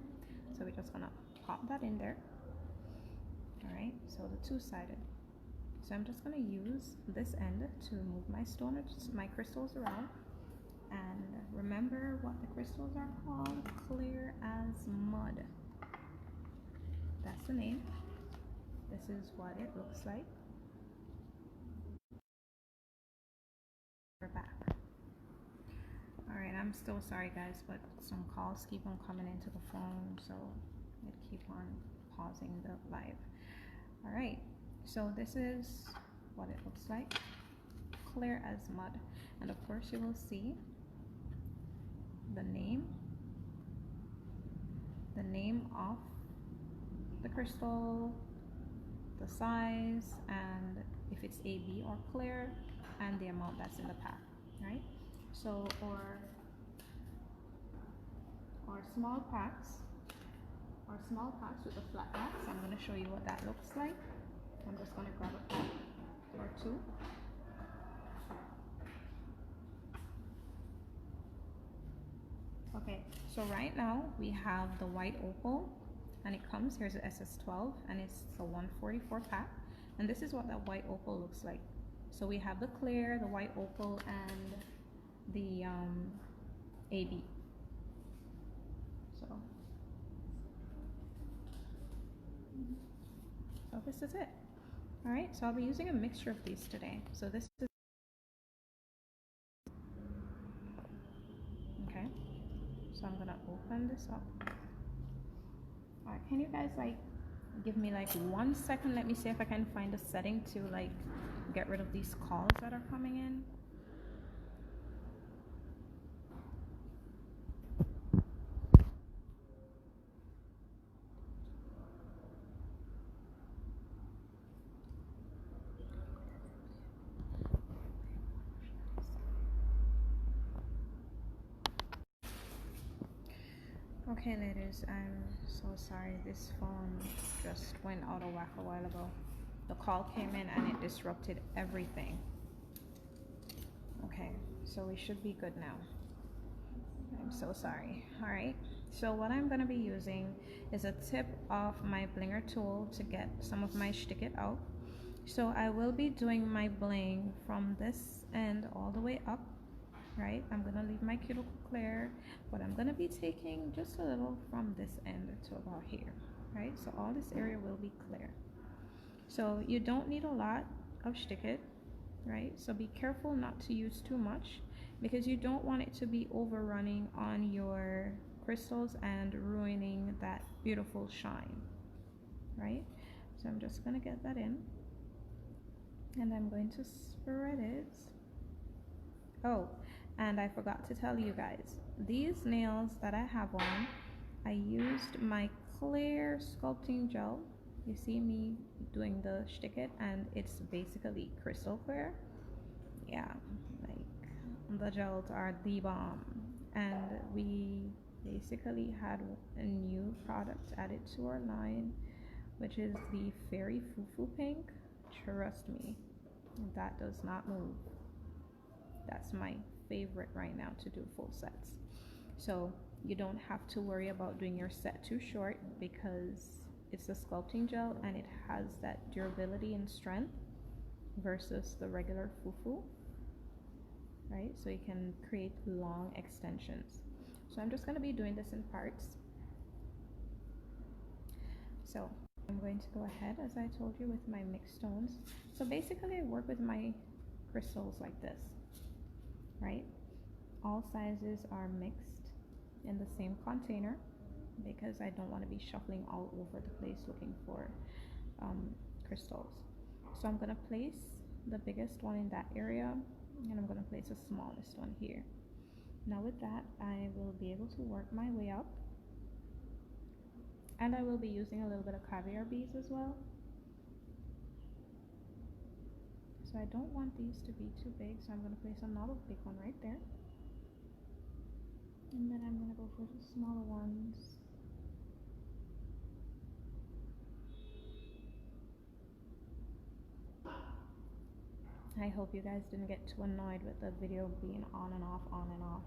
Speaker 1: So we're just gonna pop that in there. All right, so the two-sided. So I'm just gonna use this end to move my crystals around. And remember what the crystals are called? Clear as mud. That's the name. This is what it looks like. We're back. All right, I'm still sorry guys, but some calls keep on coming into the phone, so it keep on pausing the live. All right, so this is what it looks like, clear as mud. And of course you will see the name of the crystal, the size, and if it's AB or clear, and the amount that's in the pack, right? So our small packs with the flat backs, I'm going to show you what that looks like. I'm just going to grab a pack or two. Okay, so right now we have the white opal, and it comes, here's the SS12, and it's a 144 pack, and this is what that white opal looks like. So we have the clear, the white opal, and the AB. So this is it. All right, so I'll be using a mixture of these today. So this is, okay, so I'm gonna open this up. All right, can you guys like give me like 1 second? Let me see if I can find a setting to like get rid of these calls that are coming in. Okay, ladies, I'm so sorry. This phone just went out of whack a while ago. The call came in and it disrupted everything. Okay, so we should be good now. I'm so sorry. All right, so what I'm going to be using is a tip of my blinger tool to get some of my shticket out. So I will be doing my bling from this end all the way up. Right, I'm gonna leave my cuticle clear, but I'm gonna be taking just a little from this end to about here. Right, so all this area will be clear. So you don't need a lot of shticket, right? So be careful not to use too much because you don't want it to be overrunning on your crystals and ruining that beautiful shine, right? So I'm just gonna get that in, and I'm going to spread it. Oh, and I forgot to tell you guys, these nails that I have on, I used my clear sculpting gel. You see me doing the shticket, and it's basically crystal clear. Yeah, like the gels are the bomb. And we basically had a new product added to our line, which is the Fairy Fufu Pink. Trust me, that does not move. That's my favorite right now to do full sets. So you don't have to worry about doing your set too short because it's a sculpting gel and it has that durability and strength versus the regular fufu, right? So you can create long extensions. So I'm just going to be doing this in parts. So I'm going to go ahead, as I told you, with my mixed stones. So basically I work with my crystals like this, right? All sizes are mixed in the same container because I don't want to be shuffling all over the place looking for crystals. So I'm going to place the biggest one in that area, and I'm going to place the smallest one here. Now with that, I will be able to work my way up And I will be using a little bit of caviar beads as well. So I don't want these to be too big, so I'm going to place another big one right there. And then I'm going to go for the smaller ones. I hope you guys didn't get too annoyed with the video being on and off, on and off.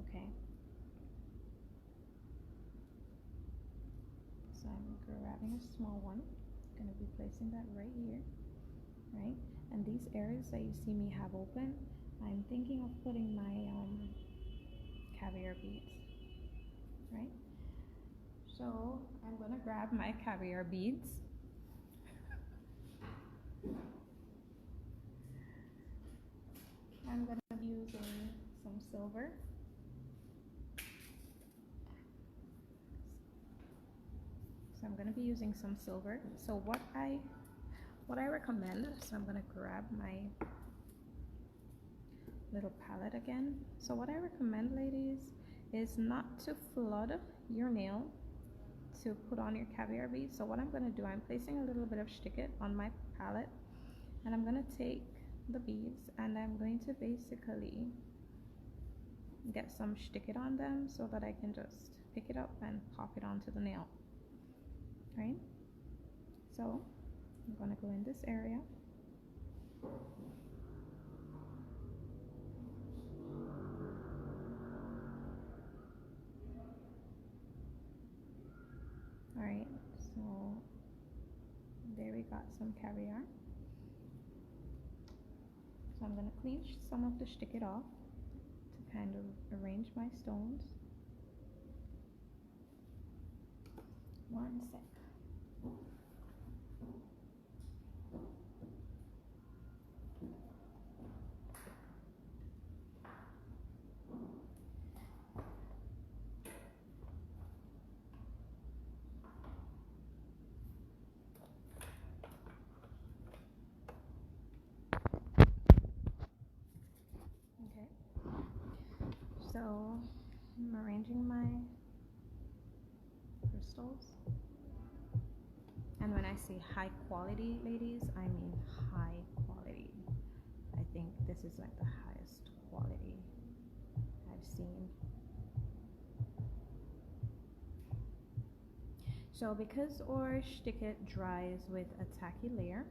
Speaker 1: Okay. So I'm grabbing a small one. I'm going to be placing that right here, right? And these areas that you see me have open, I'm thinking of putting my caviar beads, right? So I'm going to grab my caviar beads. I'm going to be using some silver. So I'm going to be using some silver. So what I recommend, so I'm going to grab my little palette again. So what I recommend, ladies, is not to flood your nail to put on your caviar beads. So what I'm going to do, I'm placing a little bit of Cuticle on my palette, and I'm going to take the beads and I'm going to basically get some Cuticle on them so that I can just pick it up and pop it onto the nail, right? So I'm going to go in this area. Alright, so there we got some caviar. So I'm going to clean some of the Cuticle off to kind of arrange my stones. One sec. Okay, so I'm arranging my crystals, and when I say high quality, ladies, I mean high quality. I think this is like the highest quality I've seen. So because our Cuticle dries with a tacky layer,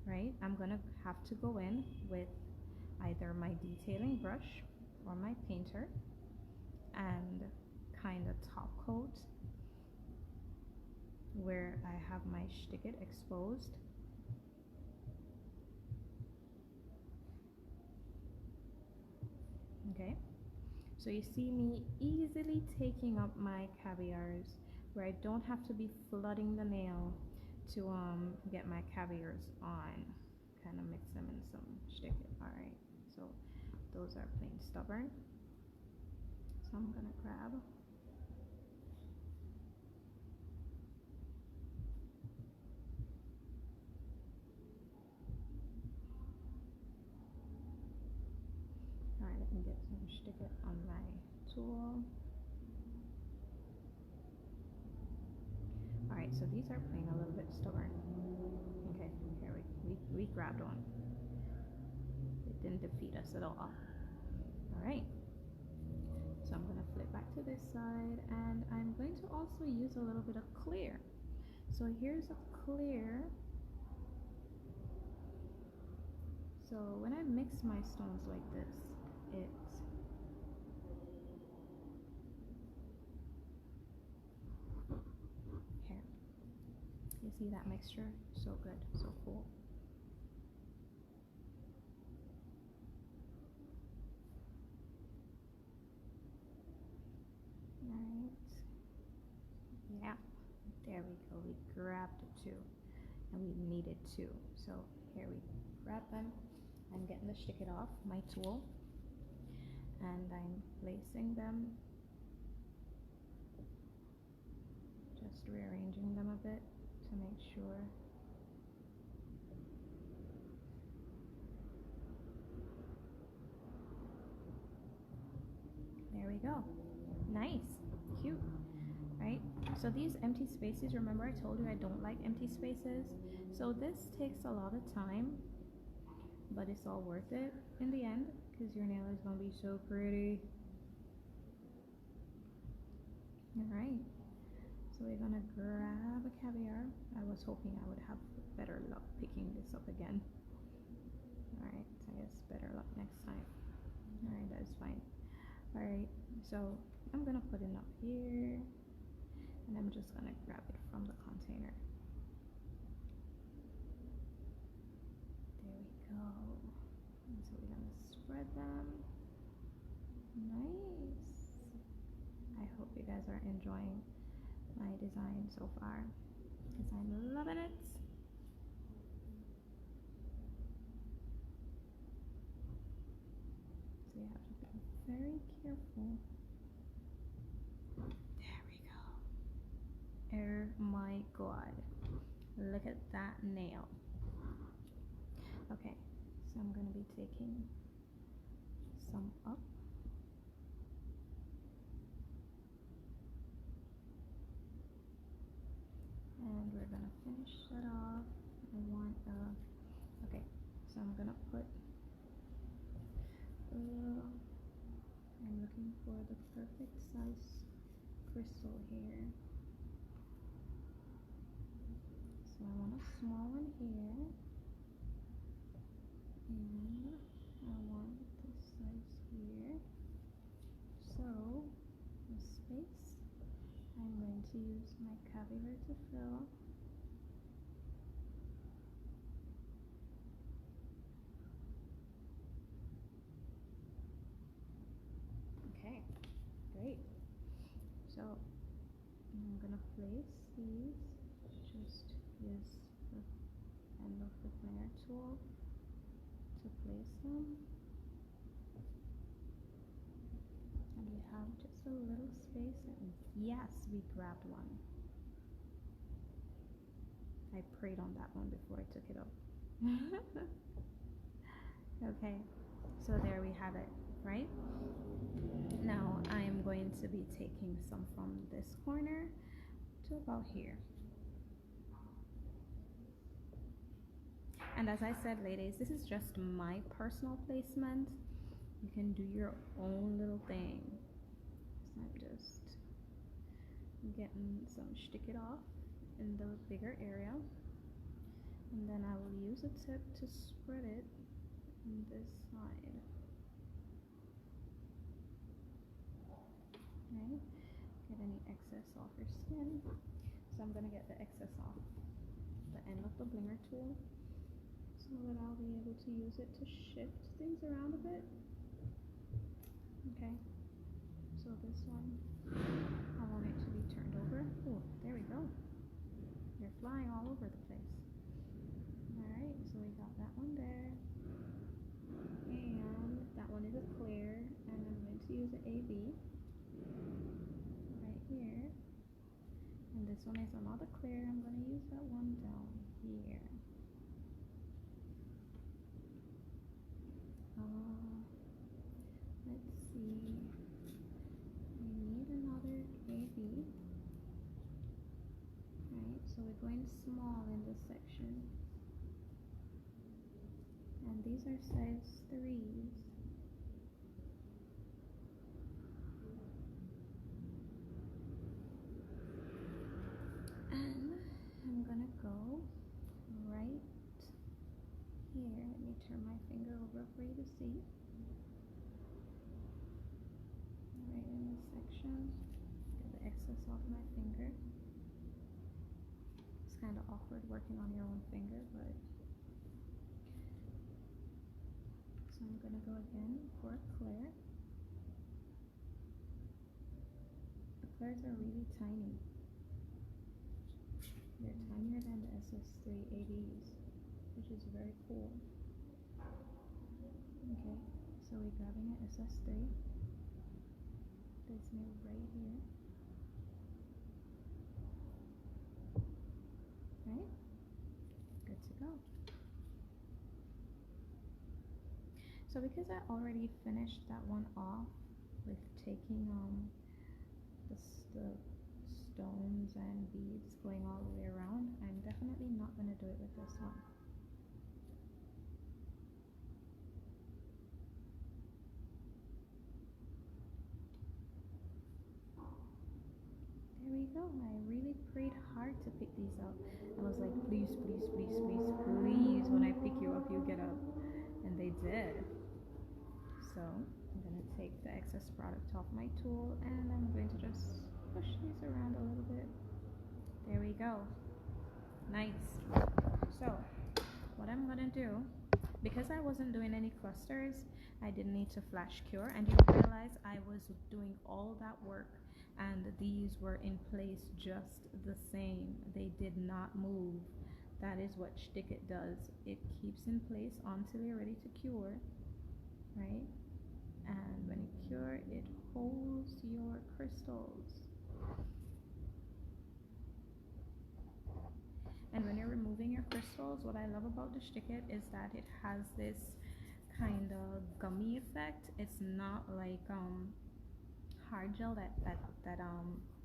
Speaker 1: right, I'm gonna have to go in with either my detailing brush or my painter and kind of top coat where I have my Cuticle exposed. Okay, so you see me easily taking up my caviars where I don't have to be flooding the nail to get my caviars on. Kind of mix them in some Cuticle. Alright, so those are plain stubborn. So I'm gonna grab alright, let me get some Cuticle on my tool. Alright, so these are playing a little bit stubborn. Okay, here we grabbed one. It didn't defeat us at all. Alright, so I'm going to flip back to this side, and I'm going to also use a little bit of clear. So here's a clear. So when I mix my stones like this, here, you see that mixture? So good, so cool. Alright, yeah, there we go. We grabbed two, and we needed two. So here we grab them. I'm getting the Cuticle off my tool, and I'm placing them, just rearranging them a bit to make sure. There we go. Nice, cute, right? So these empty spaces, remember I told you I don't like empty spaces. So this takes a lot of time, but it's all worth it in the end because your nail is gonna be so pretty. All right, so we're gonna grab a caviar. I was hoping I would have better luck picking this up again. All right, so I guess better luck next time. All right, that's fine. All right, so I'm gonna put it up here, and I'm just gonna grab it from the container. There we go. And so we're gonna spread them. Nice. I hope you guys are enjoying my design so far, because I'm loving it. So you have to be very careful. There we go. Oh my god. Look at that nail. Okay, so I'm going to be taking some up. And we're going to finish that off. I want okay, so I'm going to put I'm looking for the perfect size crystal here. So I want a small one here, and I want this size here. So the space I'm going to use my caviar to fill. Okay, great. So I'm gonna place these, just use the end of the flare tool to place them. And we have just a little space, and yes, we grabbed one. I prayed on that one before I took it up. Okay, so there we have it, right? Now I'm going to be taking some from this corner to about here. And as I said, ladies, this is just my personal placement. You can do your own little thing. So I'm just getting some stick it off in the bigger area, and then I will use a tip to spread it on this side. Right? Get any excess off your skin. So I'm gonna get the excess off the end of the blinger tool, so that I'll be able to use it to shift things around a bit. Okay, so this one, I want it to be turned over. Oh, there we go. They're flying all over the place. Alright, so we got that one there. And that one is a clear, and I'm going to use an AB right here. And this one is another clear. I'm going to use that one down here. Let's see. We need another AB. Right, so we're going small in this section. And these are size 3s. And I'm gonna go right here. Let me turn my finger over for you to see. Right in this section. Get the excess off my finger. It's kind of awkward working on your own finger, but so I'm gonna go again for a clear. The clears are really tiny. They're tinier than the SS3 ABs, which is very cool. Okay, so we're grabbing an SS3. This nail right here. Right? Good to go. So because I already finished that one off, with taking the stones and beads going all the way around. I'm definitely not going to do it with this one. There we go. I really prayed hard to pick these up. I was like, please, please, please, please, please, when I pick you up, you get up. And they did. So I'm going to take the excess product off my tool and I'm going to just push these around a little bit. There we go. Nice. So what I'm going to do, because I wasn't doing any clusters, I didn't need to flash cure, and you realize I was doing all that work and these were in place just the same. They did not move. That is what Cuticle does. It keeps in place until you're ready to cure, right? And when you cure, it holds your crystals. And when you're removing your crystals, what I love about the Cuticle is that it has this kind of gummy effect. It's not like hard gel that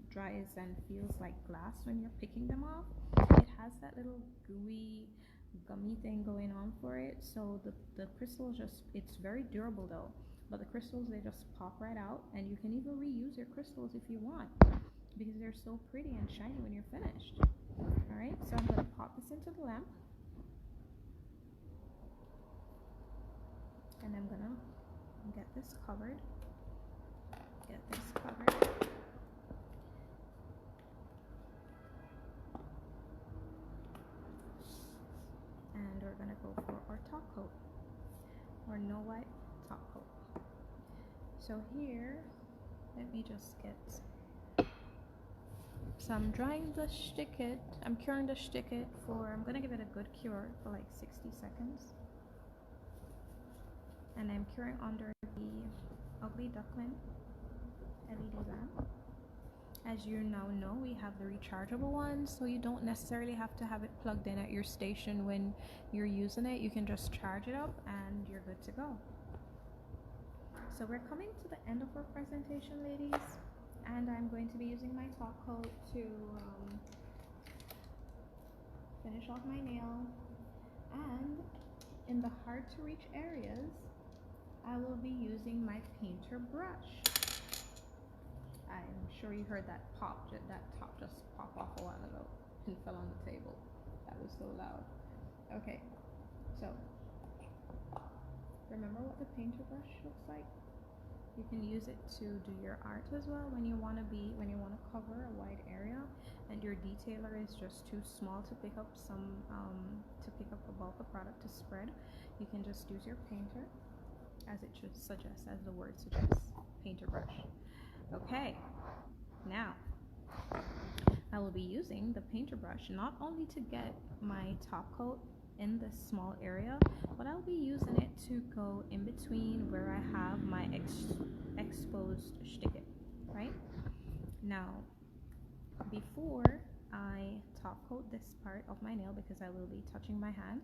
Speaker 1: dries and feels like glass when you're picking them off. It has that little gooey gummy thing going on for it, so the crystals just, it's very durable though, but the crystals, they just pop right out, and you can even reuse your crystals if you want, because they're so pretty and shiny when you're finished. Alright, so I'm going to pop this into the lamp, and I'm going to get this covered. And we're going to go for our top coat, or no white top coat. So here, let me just get, so I'm drying the Cuticle, I'm curing the Cuticle for, I'm going to give it a good cure for like 60 seconds. And I'm curing under the Ugly Duckling LED lamp. As you now know, we have the rechargeable one, so you don't necessarily have to have it plugged in at your station when you're using it. You can just charge it up and you're good to go. So we're coming to the end of our presentation, ladies, and I'm going to be using my top coat to finish off my nail. And in the hard to reach areas, I will be using my painter brush. I'm sure you heard that pop, that top just pop off a while ago and fell on the table. That was so loud. Okay, so remember what the painter brush looks like? You can use it to do your art as well when you want to cover a wide area and your detailer is just too small to pick up a bulk of product to spread. You can just use your painter, as it should suggest, as the word suggests, painter brush. Okay, now I will be using the painter brush not only to get my top coat in this small area, but I'll be using it to go in between where I have my exposed Cuticle, right? Now, before I top coat this part of my nail, because I will be touching my hand,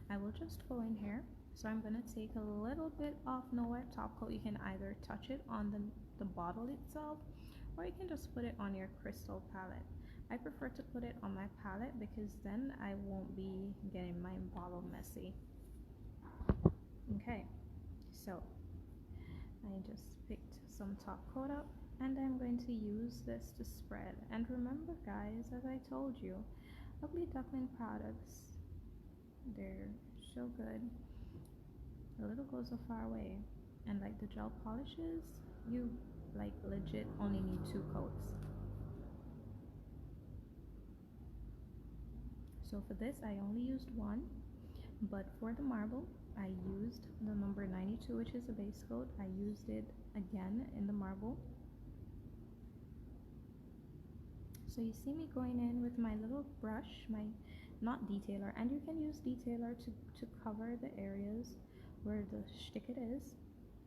Speaker 1: I will just go in here. So I'm going to take a little bit of No Wipe top coat. You can either touch it on the bottle itself, or you can just put it on your crystal palette. I prefer to put it on my palette because then I won't be getting my bottle messy. Okay, so I just picked some top coat up, and I'm going to use this to spread. And remember, guys, as I told you, Ugly Duckling products, they're so good. A little goes a far way, and like the gel polishes, you like legit only need 2 coats. So for this I only used 1, but for the marble I used the number 92, which is a base coat. I used it again in the marble. So you see me going in with my little brush, my not detailer, and you can use detailer to cover the areas where the Cuticle is,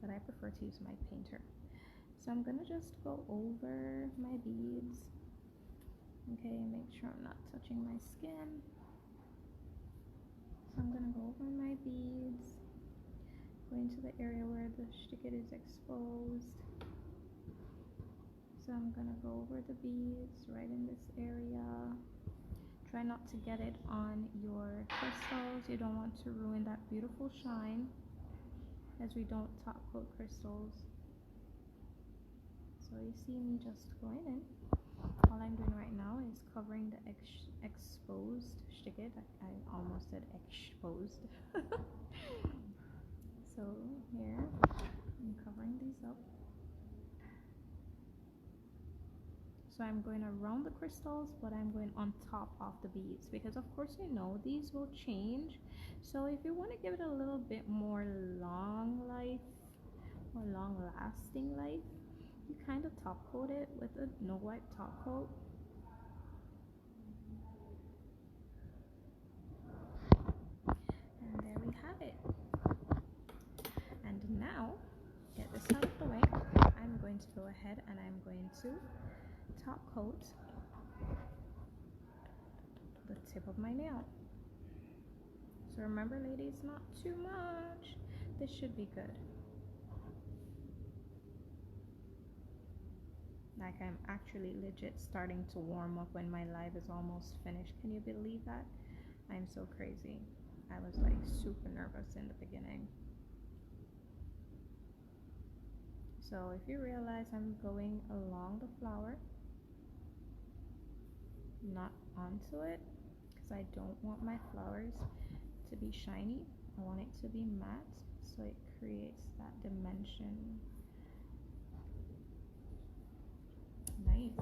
Speaker 1: but I prefer to use my painter. So I'm gonna just go over my beads. Okay, make sure I'm not touching my skin. So I'm gonna go over my beads, go into the area where the Cuticle is exposed, So I'm gonna go over the beads right in this area. Try not to get it on your crystals. You don't want to ruin that beautiful shine, as we don't top coat crystals. So you see me just going in. All I'm doing right now is covering the exposed sticket. I almost said exposed. So here I'm covering these up. So I'm going around the crystals, but I'm going on top of the beads, because of course you know these will change. So if you want to give it a little bit more long life or long lasting life, you kind of top coat it with a no wipe top coat. And there we have it. And now, get this out of the way, I'm going to go ahead and I'm going to top coat the tip of my nail. So remember, ladies, not too much. This should be good. Like, I'm actually legit starting to warm up when my live is almost finished. Can you believe that? I'm so crazy. I was like super nervous in the beginning. So if you realize I'm going along the flower, not onto it, because I don't want my flowers to be shiny. I want it to be matte, so it creates that dimension. Nice.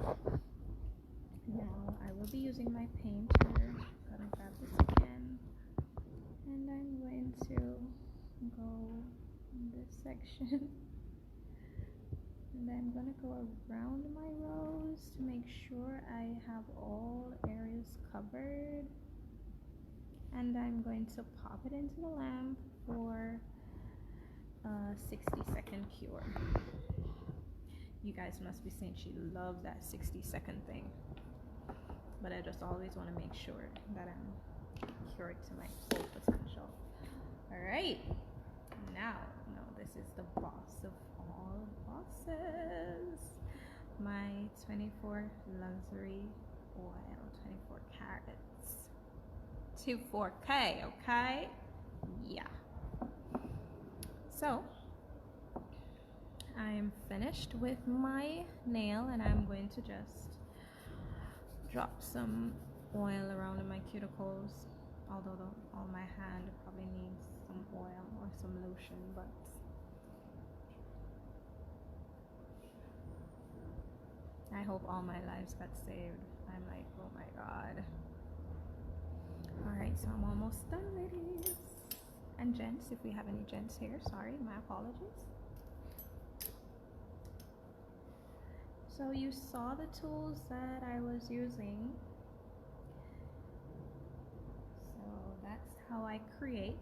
Speaker 1: Now I will be using my painter. I'm gonna grab this again, and I'm going to go in this section. And I'm gonna go around my rose to make sure I have all areas covered. And I'm going to pop it into the lamp for a 60-second cure. You guys must be saying she loves that 60-second thing. But I just always want to make sure that I'm cured to my full potential. Alright. Now, this is the boss of all bosses. My 24 luxury oil, 24 carats. 24K, okay? Yeah. So, I'm finished with my nail, and I'm going to just drop some oil around in my cuticles, although on my hand probably needs some oil or some lotion, but I hope all my lives got saved. I'm like, oh my god. Alright, so I'm almost done, ladies and gents. If we have any gents here, sorry, my apologies. So you saw the tools that I was using. So that's how I create,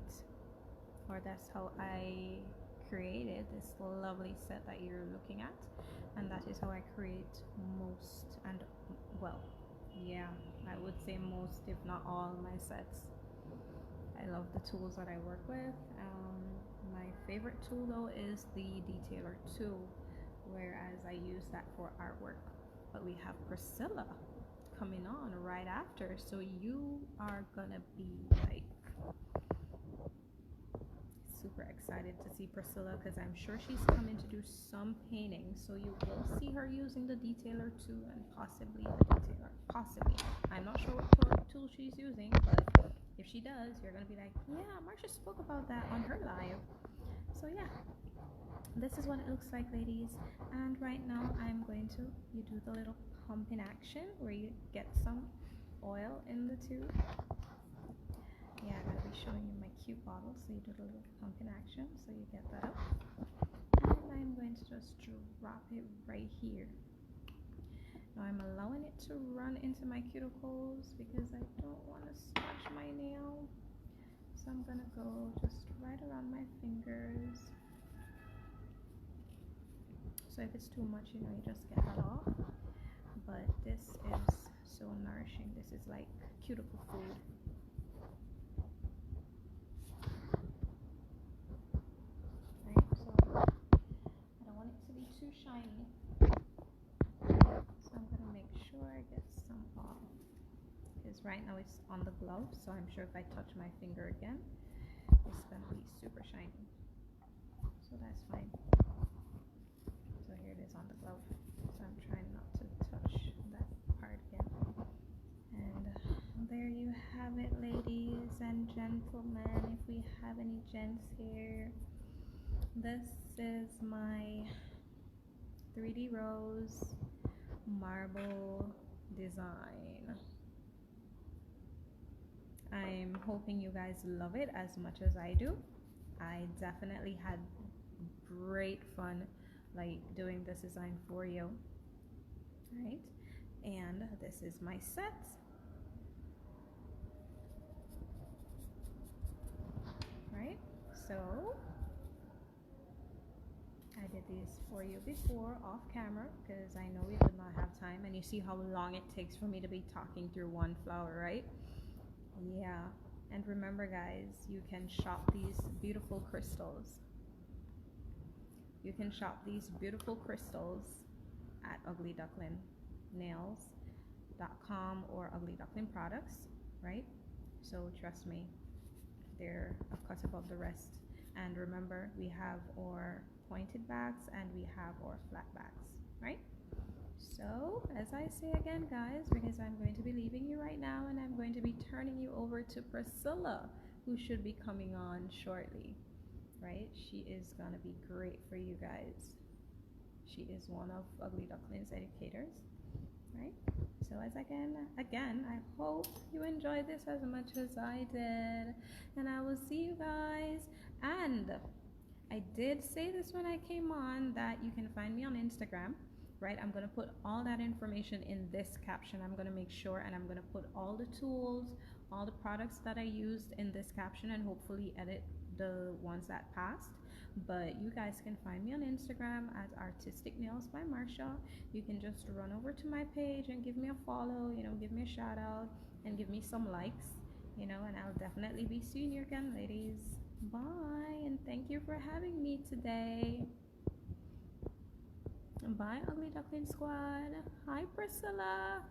Speaker 1: or that's how I created this lovely set that you're looking at. And that is how I create most, and well, yeah, I would say most, if not all, my sets. I love the tools that I work with. My favorite tool though is the detailer tool, whereas I use that for artwork. But we have Priscilla coming on right after, so you are gonna be like super excited to see Priscilla, because I'm sure she's coming to do some painting. So you will see her using the detailer too, and possibly the detailer. Possibly. I'm not sure what tool she's using, but if she does, you're gonna be like, yeah, Marsha spoke about that on her live. So yeah, this is what it looks like, ladies. And right now I'm going to, you do the little pump in action where you get some oil in the tube. Yeah, I'm going to be showing you my cute bottle, so you do the little pump in action, so you get that up. And I'm going to just drop it right here. Now I'm allowing it to run into my cuticles because I don't want to scratch my nail. So I'm going to go just right around my fingers. So if it's too much, you just get that off. But this is so nourishing. This is like cuticle food. Right, so I don't want it to be too shiny. because right now it's on the glove, so I'm sure if I touch my finger again, it's gonna be super shiny. So that's fine. So here it is on the glove. So I'm trying not to touch that part again. And there you have it, ladies and gentlemen. If we have any gents here, this is my 3D rose marble design. I'm hoping you guys love it as much as I do. I definitely had great fun like doing this design for you, right? And this is my set, right? So I did these for you before off camera because I know we did not have time, and you see how long it takes for me to be talking through one flower, right? Yeah. And remember guys, you can shop these beautiful crystals. You can shop these beautiful crystals at Ugly Duckling Nails.com or Ugly Duckling Products, right? So trust me, they're a cut above the rest. And remember, we have our pointed bags and we have our flat bags, right? So as I say again guys, because I'm going to be leaving you right now and I'm going to be turning you over to Priscilla, who should be coming on shortly, right? She is gonna be great for you guys. She is one of Ugly Duckling's educators, right? So as again, I hope you enjoyed this as much as I did, and I will see you guys. And I did say this when I came on that you can find me on Instagram, right? I'm going to put all that information in this caption. I'm going to make sure, and I'm going to put all the tools, all the products that I used in this caption, and hopefully edit the ones that passed. But you guys can find me on Instagram at Artistic Nails by Marsha. You can just run over to my page and give me a follow, you know, give me a shout out and give me some likes, you know, and I'll definitely be seeing you again, ladies. Bye, and thank you for having me today. Bye, Ugly Duckling Squad. Hi, Priscilla.